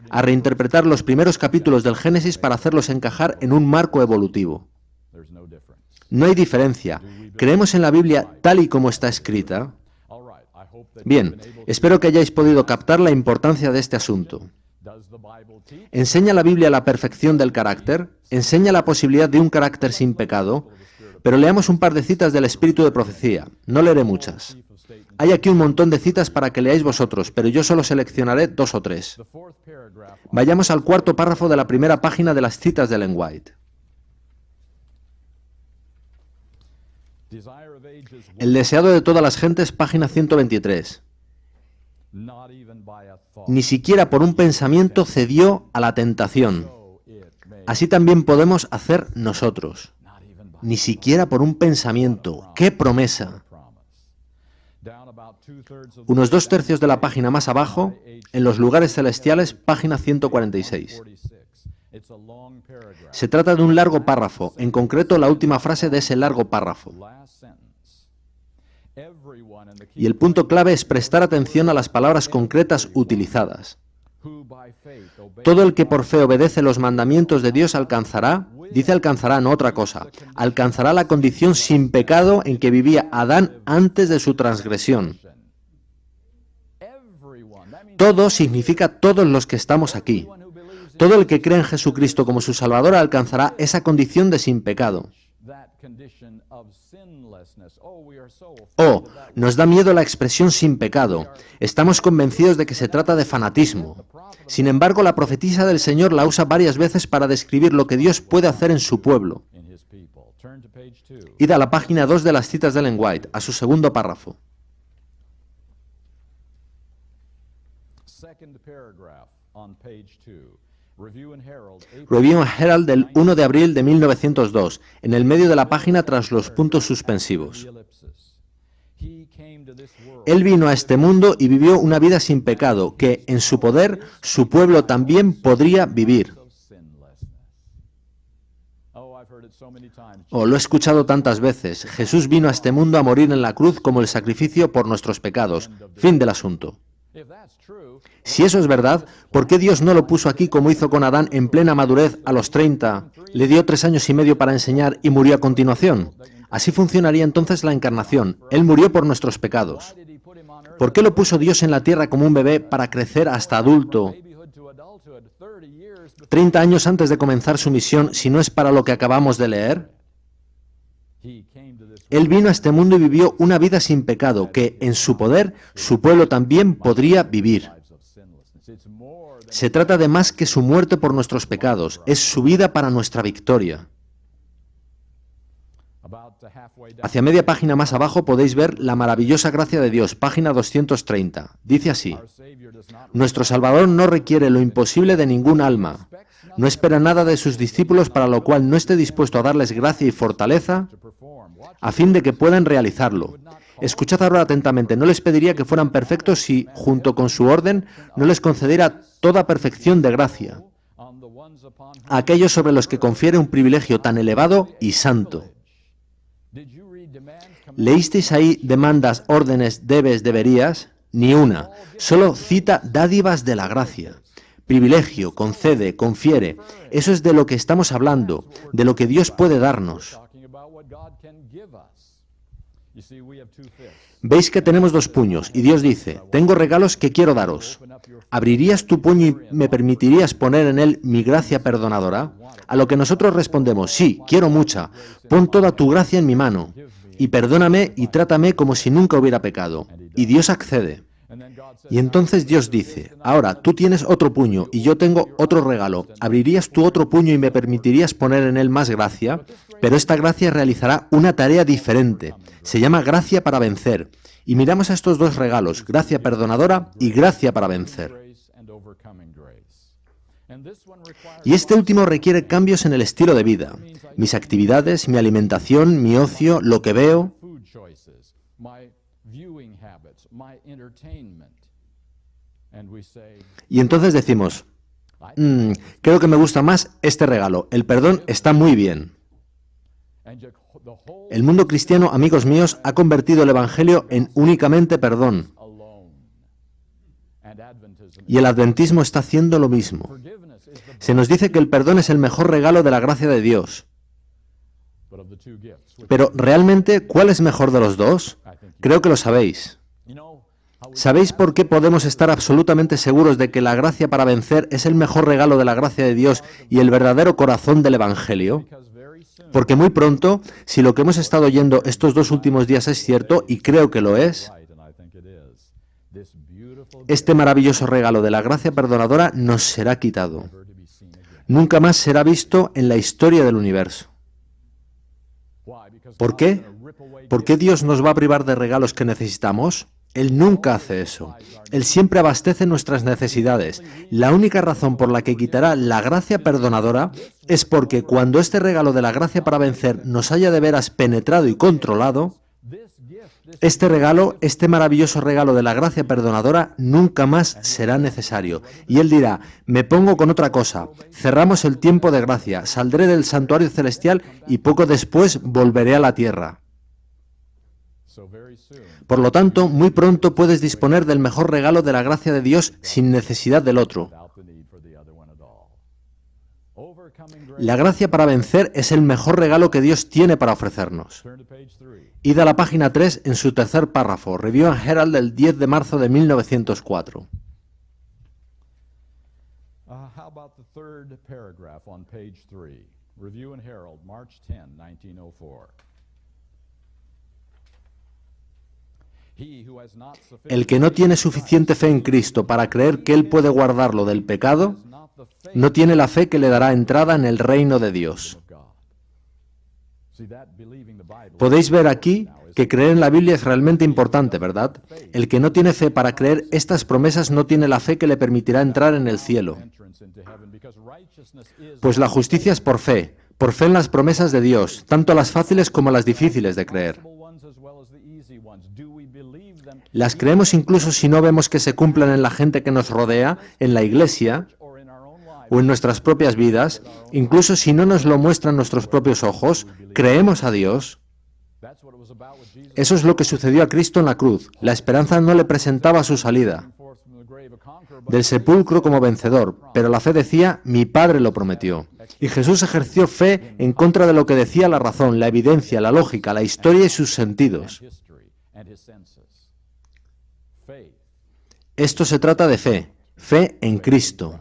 a reinterpretar los primeros capítulos del Génesis para hacerlos encajar en un marco evolutivo. No hay diferencia. ¿Creemos en la Biblia tal y como está escrita? Bien, espero que hayáis podido captar la importancia de este asunto. ¿Enseña la Biblia la perfección del carácter? ¿Enseña la posibilidad de un carácter sin pecado? Pero leamos un par de citas del Espíritu de Profecía. No leeré muchas. Hay aquí un montón de citas para que leáis vosotros, pero yo solo seleccionaré 2 o 3. Vayamos al 4º párrafo de la primera página de las citas de Ellen White. El deseado de todas las gentes, página 123. Ni siquiera por un pensamiento cedió a la tentación. Así también podemos hacer nosotros. Ni siquiera por un pensamiento. ¡Qué promesa! Unos 2/3 de la página más abajo, en los lugares celestiales, página 146. Se trata de un largo párrafo, en concreto la última frase de ese largo párrafo. Y el punto clave es prestar atención a las palabras concretas utilizadas. Todo el que por fe obedece los mandamientos de Dios alcanzará, dice alcanzará, no otra cosa, alcanzará la condición sin pecado en que vivía Adán antes de su transgresión. Todo significa todos los que estamos aquí. Todo el que cree en Jesucristo como su Salvador alcanzará esa condición de sin pecado. Oh, nos da miedo la expresión sin pecado. Estamos convencidos de que se trata de fanatismo. Sin embargo, la profetisa del Señor la usa varias veces para describir lo que Dios puede hacer en su pueblo. Id a la página 2 de las citas de Ellen White, a su segundo párrafo. Review and Herald del 1 de abril de 1902, en el medio de la página tras los puntos suspensivos. Él vino a este mundo y vivió una vida sin pecado, que en su poder su pueblo también podría vivir. Oh, lo he escuchado tantas veces. Jesús vino a este mundo a morir en la cruz como el sacrificio por nuestros pecados. Fin del asunto. Si eso es verdad, ¿por qué Dios no lo puso aquí como hizo con Adán en plena madurez a los 30, le dio 3 años y medio para enseñar y murió a continuación? Así funcionaría entonces la encarnación. Él murió por nuestros pecados. ¿Por qué lo puso Dios en la tierra como un bebé para crecer hasta adulto 30 años antes de comenzar su misión, si no es para lo que acabamos de leer? Él vino a este mundo y vivió una vida sin pecado, que en su poder su pueblo también podría vivir. Se trata de más que su muerte por nuestros pecados, es su vida para nuestra victoria. Hacia media página más abajo podéis ver la maravillosa gracia de Dios, página 230. Dice así: Nuestro Salvador no requiere lo imposible de ningún alma. No espera nada de sus discípulos para lo cual no esté dispuesto a darles gracia y fortaleza a fin de que puedan realizarlo. Escuchad ahora atentamente, no les pediría que fueran perfectos si, junto con su orden, no les concediera toda perfección de gracia a aquellos sobre los que confiere un privilegio tan elevado y santo. ¿Leísteis ahí demandas, órdenes, debes, deberías? Ni una. Solo cita dádivas de la gracia. Privilegio, concede, confiere. Eso es de lo que estamos hablando, de lo que Dios puede darnos. Veis que tenemos dos puños y Dios dice: tengo regalos que quiero daros. ¿Abrirías tu puño y me permitirías poner en él mi gracia perdonadora? A lo que nosotros respondemos: sí, quiero mucha. Pon toda tu gracia en mi mano y perdóname y trátame como si nunca hubiera pecado. Y Dios accede. Y entonces Dios dice: ahora tú tienes otro puño y yo tengo otro regalo. ¿Abrirías tu otro puño y me permitirías poner en él más gracia? Pero esta gracia realizará una tarea diferente. Se llama gracia para vencer. Y miramos a estos dos regalos, gracia perdonadora y gracia para vencer. Y este último requiere cambios en el estilo de vida. Mis actividades, mi alimentación, mi ocio, lo que veo. Y entonces decimos: creo que me gusta más este regalo. El perdón está muy bien. El mundo cristiano, amigos míos, ha convertido el Evangelio en únicamente perdón. Y el adventismo está haciendo lo mismo. Se nos dice que el perdón es el mejor regalo de la gracia de Dios. Pero, ¿realmente cuál es mejor de los dos? Creo que lo sabéis. ¿Sabéis por qué podemos estar absolutamente seguros de que la gracia para vencer es el mejor regalo de la gracia de Dios y el verdadero corazón del Evangelio? Porque muy pronto, si lo que hemos estado oyendo estos dos últimos días es cierto, y creo que lo es, este maravilloso regalo de la gracia perdonadora nos será quitado. Nunca más será visto en la historia del universo. ¿Por qué? ¿Por qué Dios nos va a privar de regalos que necesitamos? Él nunca hace eso. Él siempre abastece nuestras necesidades. La única razón por la que quitará la gracia perdonadora es porque cuando este regalo de la gracia para vencer nos haya de veras penetrado y controlado, este regalo, este maravilloso regalo de la gracia perdonadora, nunca más será necesario. Y Él dirá: me pongo con otra cosa, cerramos el tiempo de gracia, saldré del santuario celestial y poco después volveré a la tierra. Por lo tanto, muy pronto puedes disponer del mejor regalo de la gracia de Dios sin necesidad del otro. La gracia para vencer es el mejor regalo que Dios tiene para ofrecernos. Id a la página 3 en su tercer párrafo, Review and Herald del 10 de marzo de 1904. How about the third paragraph on page 3? Review and Herald, March 10, 1904. El que no tiene suficiente fe en Cristo para creer que Él puede guardarlo del pecado, no tiene la fe que le dará entrada en el reino de Dios. Podéis ver aquí que creer en la Biblia es realmente importante, ¿verdad? El que no tiene fe para creer estas promesas no tiene la fe que le permitirá entrar en el cielo. Pues la justicia es por fe en las promesas de Dios, tanto las fáciles como las difíciles de creer. Las creemos incluso si no vemos que se cumplan en la gente que nos rodea, en la iglesia o en nuestras propias vidas, incluso si no nos lo muestran nuestros propios ojos, creemos a Dios. Eso es lo que sucedió a Cristo en la cruz. La esperanza no le presentaba su salida del sepulcro como vencedor, pero la fe decía: mi Padre lo prometió. Y Jesús ejerció fe en contra de lo que decía la razón, la evidencia, la lógica, la historia y sus sentidos. Esto se trata de fe en Cristo.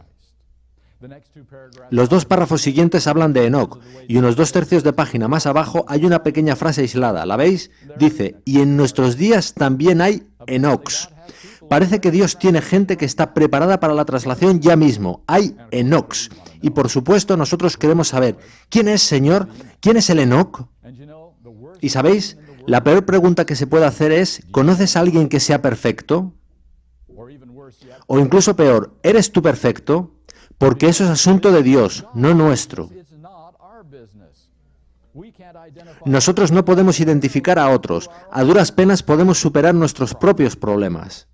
Los dos párrafos siguientes hablan de Enoc, y unos 2/3 de página más abajo hay una pequeña frase aislada. ¿La veis? Dice: y en nuestros días también hay Enocs. Parece que Dios tiene gente que está preparada para la traslación ya mismo. Hay Enocs. Y por supuesto nosotros queremos saber: ¿quién es, Señor? ¿Quién es el Enoc? Y ¿sabéis? La peor pregunta que se puede hacer es, ¿conoces a alguien que sea perfecto? O incluso peor, ¿eres tú perfecto? Porque eso es asunto de Dios, no nuestro. Nosotros no podemos identificar a otros, a duras penas podemos superar nuestros propios problemas.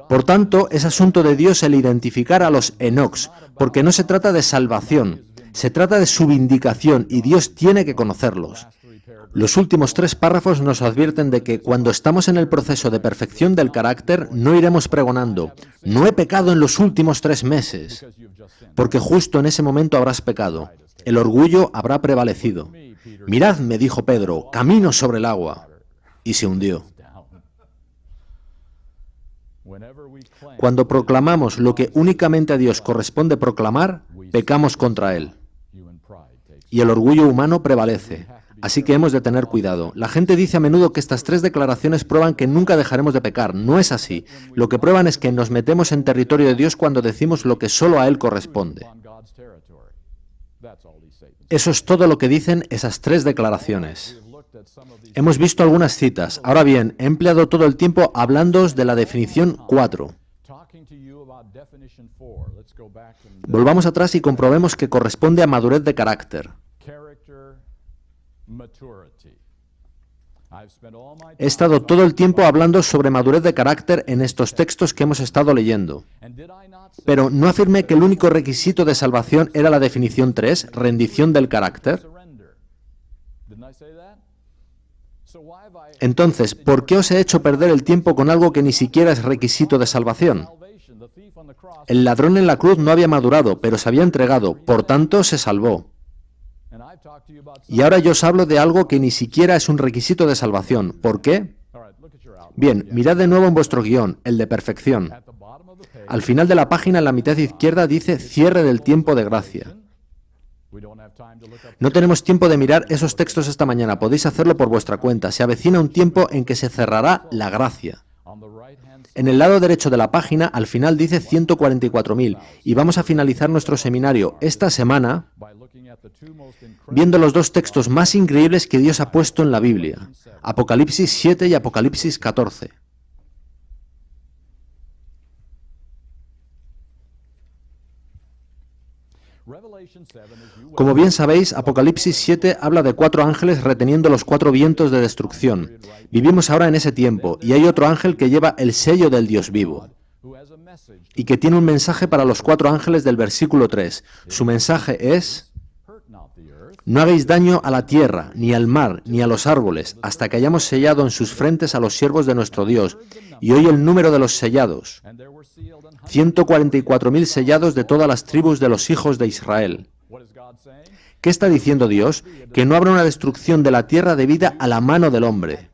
Por tanto, es asunto de Dios el identificar a los Enocs, porque no se trata de salvación, se trata de su vindicación y Dios tiene que conocerlos. Los últimos 3 párrafos nos advierten de que cuando estamos en el proceso de perfección del carácter, no iremos pregonando, no he pecado en los últimos 3 meses, porque justo en ese momento habrás pecado. El orgullo habrá prevalecido. Mirad, me dijo Pedro, camino sobre el agua. Y se hundió. Cuando proclamamos lo que únicamente a Dios corresponde proclamar, pecamos contra Él. Y el orgullo humano prevalece. Así que hemos de tener cuidado. La gente dice a menudo que estas 3 declaraciones prueban que nunca dejaremos de pecar. No es así. Lo que prueban es que nos metemos en territorio de Dios cuando decimos lo que solo a Él corresponde. Eso es todo lo que dicen esas 3 declaraciones. Hemos visto algunas citas. Ahora bien, he empleado todo el tiempo hablándoos de la definición 4. Volvamos atrás y comprobemos que corresponde a madurez de carácter. He estado todo el tiempo hablando sobre madurez de carácter en estos textos que hemos estado leyendo. Pero ¿no afirmé que el único requisito de salvación era la definición 3, rendición del carácter? Entonces, ¿por qué os he hecho perder el tiempo con algo que ni siquiera es requisito de salvación? El ladrón en la cruz no había madurado, pero se había entregado, por tanto se salvó. Y ahora yo os hablo de algo que ni siquiera es un requisito de salvación. ¿Por qué? Bien, mirad de nuevo en vuestro guión, el de perfección. Al final de la página, en la mitad izquierda, dice cierre del tiempo de gracia. No tenemos tiempo de mirar esos textos esta mañana, podéis hacerlo por vuestra cuenta. Se avecina un tiempo en que se cerrará la gracia. En el lado derecho de la página, al final dice 144.000, y vamos a finalizar nuestro seminario esta semana viendo los 2 textos más increíbles que Dios ha puesto en la Biblia, Apocalipsis 7 y Apocalipsis 14. Como bien sabéis, Apocalipsis 7 habla de 4 ángeles reteniendo los 4 vientos de destrucción. Vivimos ahora en ese tiempo, y hay otro ángel que lleva el sello del Dios vivo, y que tiene un mensaje para los 4 ángeles del versículo 3. Su mensaje es: no hagáis daño a la tierra, ni al mar, ni a los árboles, hasta que hayamos sellado en sus frentes a los siervos de nuestro Dios. Y oye el número de los sellados. 144.000 sellados de todas las tribus de los hijos de Israel. ¿Qué está diciendo Dios? Que no habrá una destrucción de la tierra debida a la mano del hombre.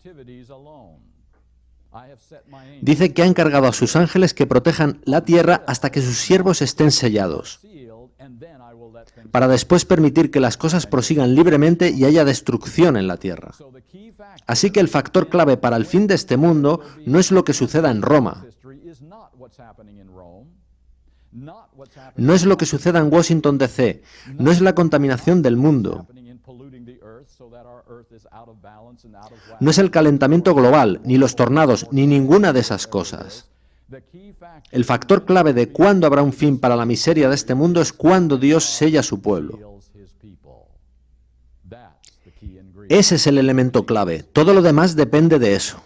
Dice que ha encargado a sus ángeles que protejan la tierra hasta que sus siervos estén sellados, para después permitir que las cosas prosigan libremente y haya destrucción en la tierra. Así que el factor clave para el fin de este mundo no es lo que suceda en Roma, no es lo que suceda en Washington DC, no es la contaminación del mundo, no es el calentamiento global, ni los tornados, ni ninguna de esas cosas. El factor clave de cuándo habrá un fin para la miseria de este mundo es cuando Dios sella a su pueblo. Ese es el elemento clave. Todo lo demás depende de eso.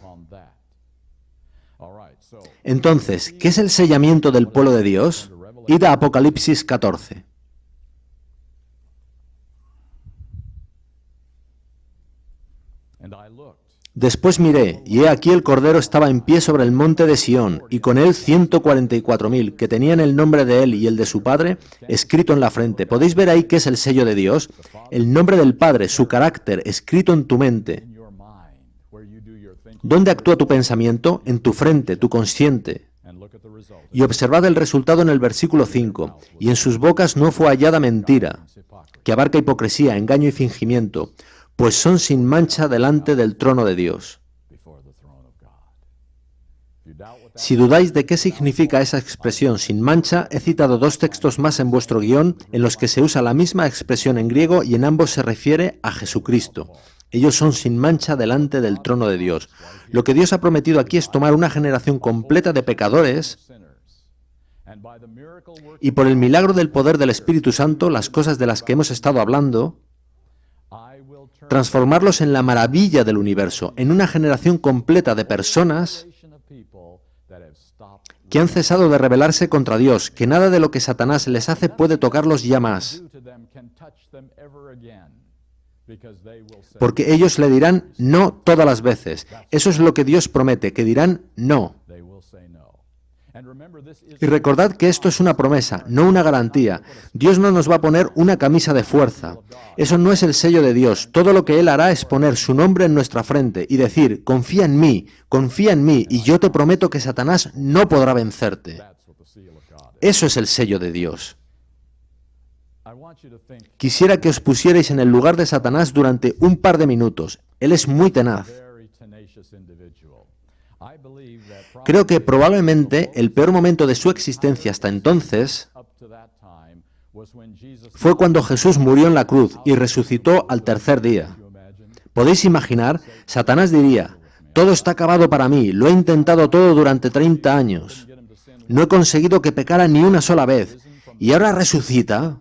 Entonces, ¿qué es el sellamiento del pueblo de Dios? Id a Apocalipsis 14. Después miré, y he aquí el Cordero estaba en pie sobre el monte de Sión, y con él 144.000, que tenían el nombre de él y el de su Padre escrito en la frente. ¿Podéis ver ahí qué es el sello de Dios? El nombre del Padre, su carácter, escrito en tu mente. ¿Dónde actúa tu pensamiento? En tu frente, tu consciente. Y observad el resultado en el versículo 5. Y en sus bocas no fue hallada mentira, que abarca hipocresía, engaño y fingimiento, pues son sin mancha delante del trono de Dios. Si dudáis de qué significa esa expresión sin mancha, he citado 2 textos más en vuestro guión en los que se usa la misma expresión en griego y en ambos se refiere a Jesucristo. Ellos son sin mancha delante del trono de Dios. Lo que Dios ha prometido aquí es tomar una generación completa de pecadores y por el milagro del poder del Espíritu Santo, las cosas de las que hemos estado hablando, transformarlos en la maravilla del universo, en una generación completa de personas que han cesado de rebelarse contra Dios, que nada de lo que Satanás les hace puede tocarlos ya más. Porque ellos le dirán no todas las veces. Eso es lo que Dios promete, que dirán no. Y recordad que esto es una promesa, no una garantía. Dios no nos va a poner una camisa de fuerza. Eso no es el sello de Dios. Todo lo que Él hará es poner su nombre en nuestra frente y decir, confía en mí, y yo te prometo que Satanás no podrá vencerte. Eso es el sello de Dios. Quisiera que os pusierais en el lugar de Satanás durante un par de minutos. Él es muy tenaz. Creo que probablemente el peor momento de su existencia hasta entonces fue cuando Jesús murió en la cruz y resucitó al tercer día. ¿Podéis imaginar? Satanás diría, todo está acabado para mí, lo he intentado todo durante 30 años. No he conseguido que pecara ni una sola vez, y ahora resucita.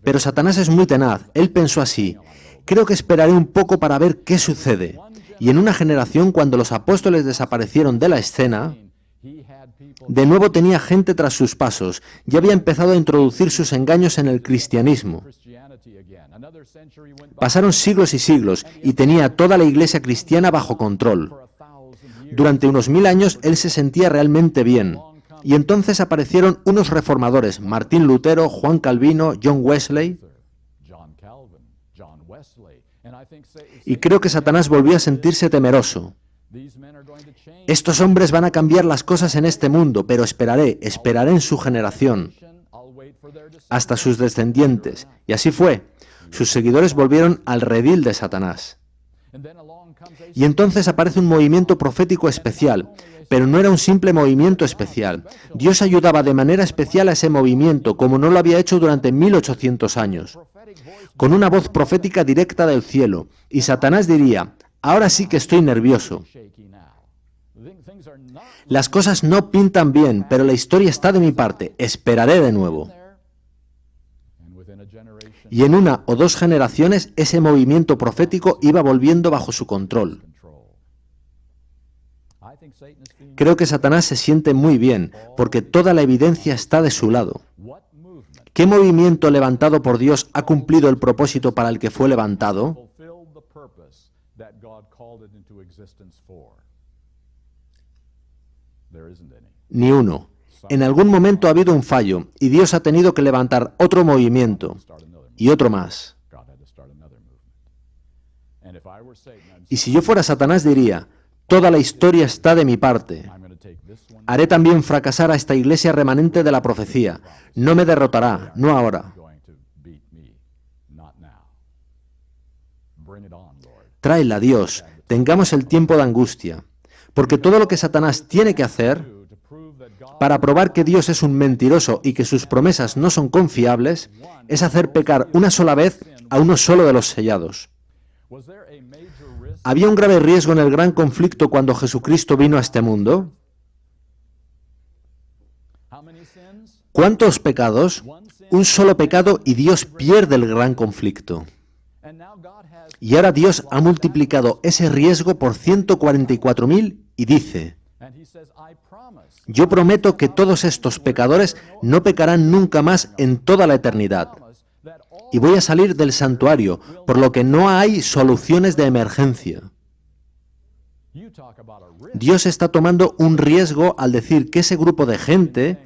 Pero Satanás es muy tenaz, él pensó así, creo que esperaré un poco para ver qué sucede. Y en una generación, cuando los apóstoles desaparecieron de la escena, de nuevo tenía gente tras sus pasos, ya había empezado a introducir sus engaños en el cristianismo. Pasaron siglos y siglos, y tenía toda la iglesia cristiana bajo control. Durante unos 1000 años él se sentía realmente bien, y entonces aparecieron unos reformadores, Martín Lutero, Juan Calvino, John Wesley, y creo que Satanás volvió a sentirse temeroso. Estos hombres van a cambiar las cosas en este mundo, pero esperaré en su generación, hasta sus descendientes. Y así fue. Sus seguidores volvieron al redil de Satanás. Y entonces aparece un movimiento profético especial, pero no era un simple movimiento especial. Dios ayudaba de manera especial a ese movimiento, como no lo había hecho durante 1800 años, con una voz profética directa del cielo, y Satanás diría, ahora sí que estoy nervioso. Las cosas no pintan bien, pero la historia está de mi parte, esperaré de nuevo. Y en 1 o 2 generaciones ese movimiento profético iba volviendo bajo su control. Creo que Satanás se siente muy bien, porque toda la evidencia está de su lado. ¿Qué movimiento levantado por Dios ha cumplido el propósito para el que fue levantado? Ni uno. En algún momento ha habido un fallo, y Dios ha tenido que levantar otro movimiento, y otro más. Y si yo fuera Satanás diría, toda la historia está de mi parte. Haré también fracasar a esta iglesia remanente de la profecía. No me derrotará, no ahora. Tráela, Dios, tengamos el tiempo de angustia, porque todo lo que Satanás tiene que hacer para probar que Dios es un mentiroso y que sus promesas no son confiables, es hacer pecar una sola vez a uno solo de los sellados. ¿Había un grave riesgo en el gran conflicto cuando Jesucristo vino a este mundo? ¿Cuántos pecados? Un solo pecado y Dios pierde el gran conflicto. Y ahora Dios ha multiplicado ese riesgo por 144.000 y dice, yo prometo que todos estos pecadores no pecarán nunca más en toda la eternidad. Y voy a salir del santuario, por lo que no hay soluciones de emergencia. Dios está tomando un riesgo al decir que ese grupo de gente,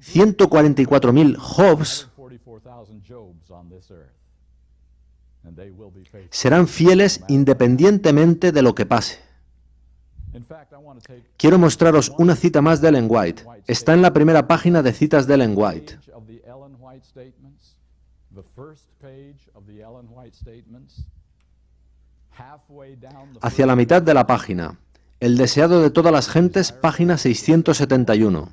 144.000 Jobs, serán fieles independientemente de lo que pase. Quiero mostraros una cita más de Ellen White. Está en la primera página de citas de Ellen White. Hacia la mitad de la página. El deseado de todas las gentes, página 671.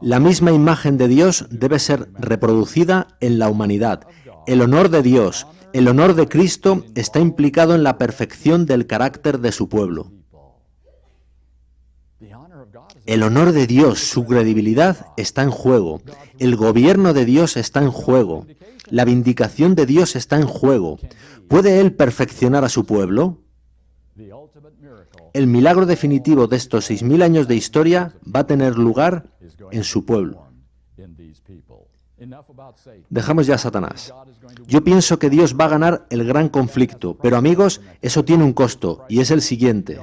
La misma imagen de Dios debe ser reproducida en la humanidad. El honor de Dios, el honor de Cristo está implicado en la perfección del carácter de su pueblo. El honor de Dios, su credibilidad está en juego. El gobierno de Dios está en juego. La vindicación de Dios está en juego. ¿Puede Él perfeccionar a su pueblo? El milagro definitivo de estos 6.000 años de historia va a tener lugar en su pueblo. Dejamos ya a Satanás. Yo pienso que Dios va a ganar el gran conflicto, pero amigos, eso tiene un costo, y es el siguiente.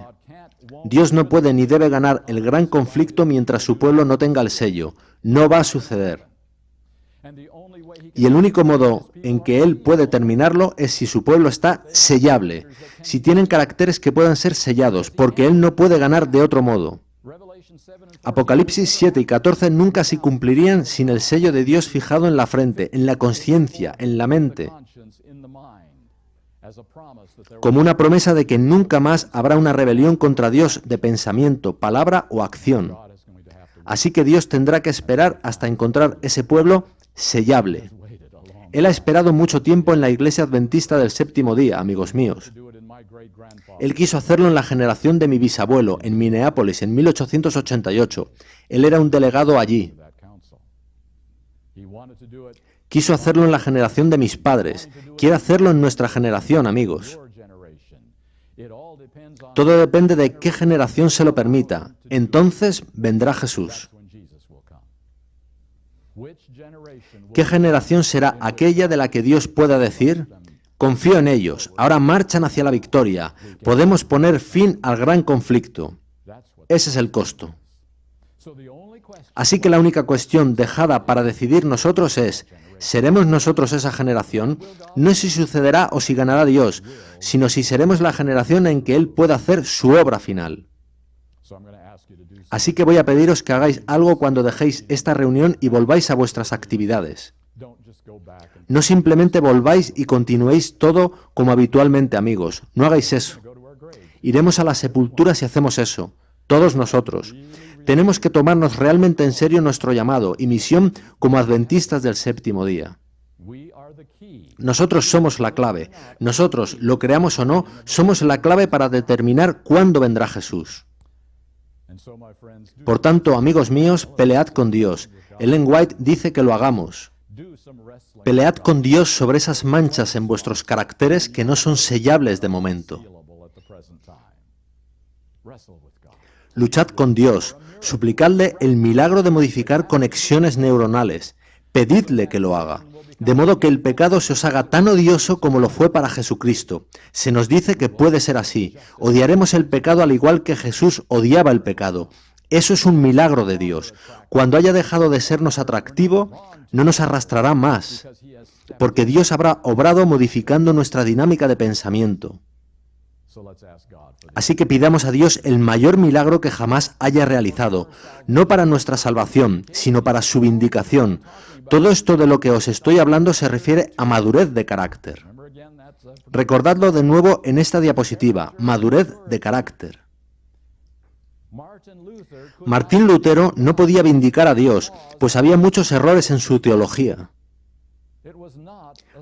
Dios no puede ni debe ganar el gran conflicto mientras su pueblo no tenga el sello. No va a suceder. Y el único modo en que Él puede terminarlo es si su pueblo está sellable, si tienen caracteres que puedan ser sellados, porque Él no puede ganar de otro modo. Apocalipsis 7 y 14 nunca se cumplirían sin el sello de Dios fijado en la frente, en la conciencia, en la mente, como una promesa de que nunca más habrá una rebelión contra Dios de pensamiento, palabra o acción. Así que Dios tendrá que esperar hasta encontrar ese pueblo sellable. Él ha esperado mucho tiempo en la Iglesia Adventista del Séptimo Día, amigos míos. Él quiso hacerlo en la generación de mi bisabuelo, en Minneapolis, en 1888. Él era un delegado allí. Quiso hacerlo en la generación de mis padres. Quiere hacerlo en nuestra generación, amigos. Todo depende de qué generación se lo permita. Entonces vendrá Jesús. ¿Qué generación será aquella de la que Dios pueda decir: confío en ellos, ahora marchan hacia la victoria, podemos poner fin al gran conflicto? Ese es el costo. Así que la única cuestión dejada para decidir nosotros es: ¿seremos nosotros esa generación? No si sucederá o si ganará Dios, sino si seremos la generación en que Él pueda hacer su obra final. Así que voy a pediros que hagáis algo cuando dejéis esta reunión y volváis a vuestras actividades. No simplemente volváis y continuéis todo como habitualmente, amigos. No hagáis eso. Iremos a la sepultura si hacemos eso. Todos nosotros. Tenemos que tomarnos realmente en serio nuestro llamado y misión como adventistas del séptimo día. Nosotros somos la clave. Nosotros, lo creamos o no, somos la clave para determinar cuándo vendrá Jesús. Por tanto, amigos míos, pelead con Dios. Ellen White dice que lo hagamos. Pelead con Dios sobre esas manchas en vuestros caracteres que no son sellables de momento. Luchad con Dios, suplicadle el milagro de modificar conexiones neuronales, pedidle que lo haga, de modo que el pecado se os haga tan odioso como lo fue para Jesucristo. Se nos dice que puede ser así. Odiaremos el pecado al igual que Jesús odiaba el pecado. Eso es un milagro de Dios. Cuando haya dejado de sernos atractivo, no nos arrastrará más, porque Dios habrá obrado modificando nuestra dinámica de pensamiento. Así que pidamos a Dios el mayor milagro que jamás haya realizado, no para nuestra salvación, sino para su vindicación. Todo esto de lo que os estoy hablando se refiere a madurez de carácter. Recordadlo de nuevo en esta diapositiva, madurez de carácter. Martín Lutero no podía vindicar a Dios, pues había muchos errores en su teología.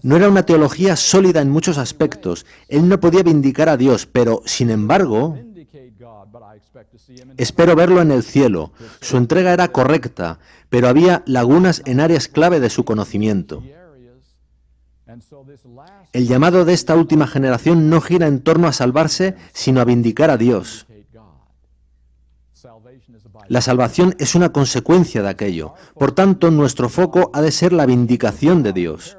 No era una teología sólida en muchos aspectos. Él no podía vindicar a Dios, pero, sin embargo, espero verlo en el cielo. Su entrega era correcta, pero había lagunas en áreas clave de su conocimiento. El llamado de esta última generación no gira en torno a salvarse, sino a vindicar a Dios. La salvación es una consecuencia de aquello. Por tanto, nuestro foco ha de ser la vindicación de Dios,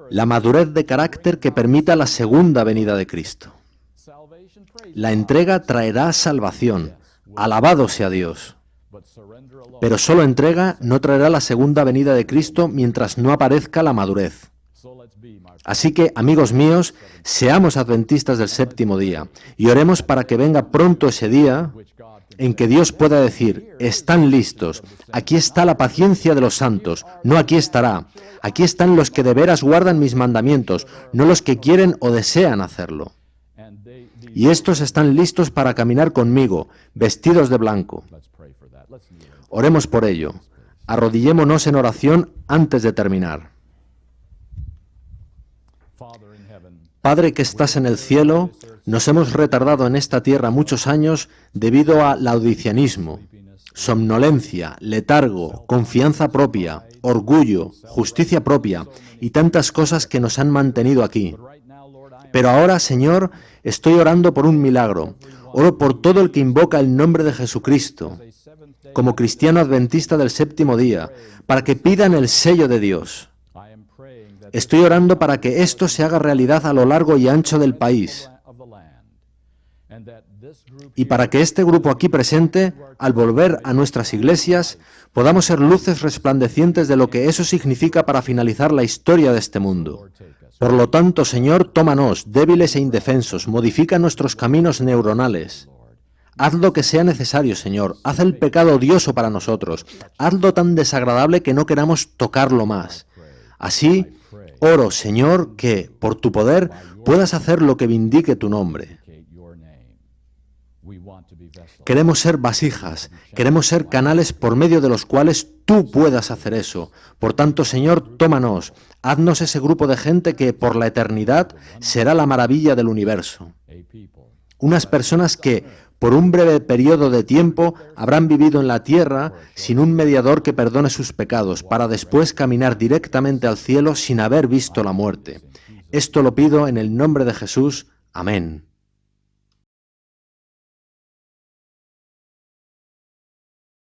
la madurez de carácter que permita la segunda venida de Cristo. La entrega traerá salvación. Alabado sea Dios. Pero solo entrega no traerá la segunda venida de Cristo mientras no aparezca la madurez. Así que, amigos míos, seamos adventistas del séptimo día y oremos para que venga pronto ese día en que Dios pueda decir: están listos, aquí está la paciencia de los santos, no aquí estará, aquí están los que de veras guardan mis mandamientos, no los que quieren o desean hacerlo. Y estos están listos para caminar conmigo, vestidos de blanco. Oremos por ello. Arrodillémonos en oración antes de terminar. Padre que estás en el cielo, nos hemos retardado en esta tierra muchos años debido a laodiceanismo, somnolencia, letargo, confianza propia, orgullo, justicia propia y tantas cosas que nos han mantenido aquí. Pero ahora, Señor, estoy orando por un milagro. Oro por todo el que invoca el nombre de Jesucristo, como cristiano adventista del séptimo día, para que pidan el sello de Dios. Estoy orando para que esto se haga realidad a lo largo y ancho del país. Y para que este grupo aquí presente, al volver a nuestras iglesias, podamos ser luces resplandecientes de lo que eso significa para finalizar la historia de este mundo. Por lo tanto, Señor, tómanos, débiles e indefensos, modifica nuestros caminos neuronales. Haz lo que sea necesario, Señor. Haz el pecado odioso para nosotros. Hazlo tan desagradable que no queramos tocarlo más. Así, oro, Señor, que, por tu poder, puedas hacer lo que vindique tu nombre. Queremos ser vasijas, queremos ser canales por medio de los cuales tú puedas hacer eso. Por tanto, Señor, tómanos, haznos ese grupo de gente que, por la eternidad, será la maravilla del universo. Unas personas que, por un breve periodo de tiempo, habrán vivido en la tierra sin un mediador que perdone sus pecados, para después caminar directamente al cielo sin haber visto la muerte. Esto lo pido en el nombre de Jesús. Amén.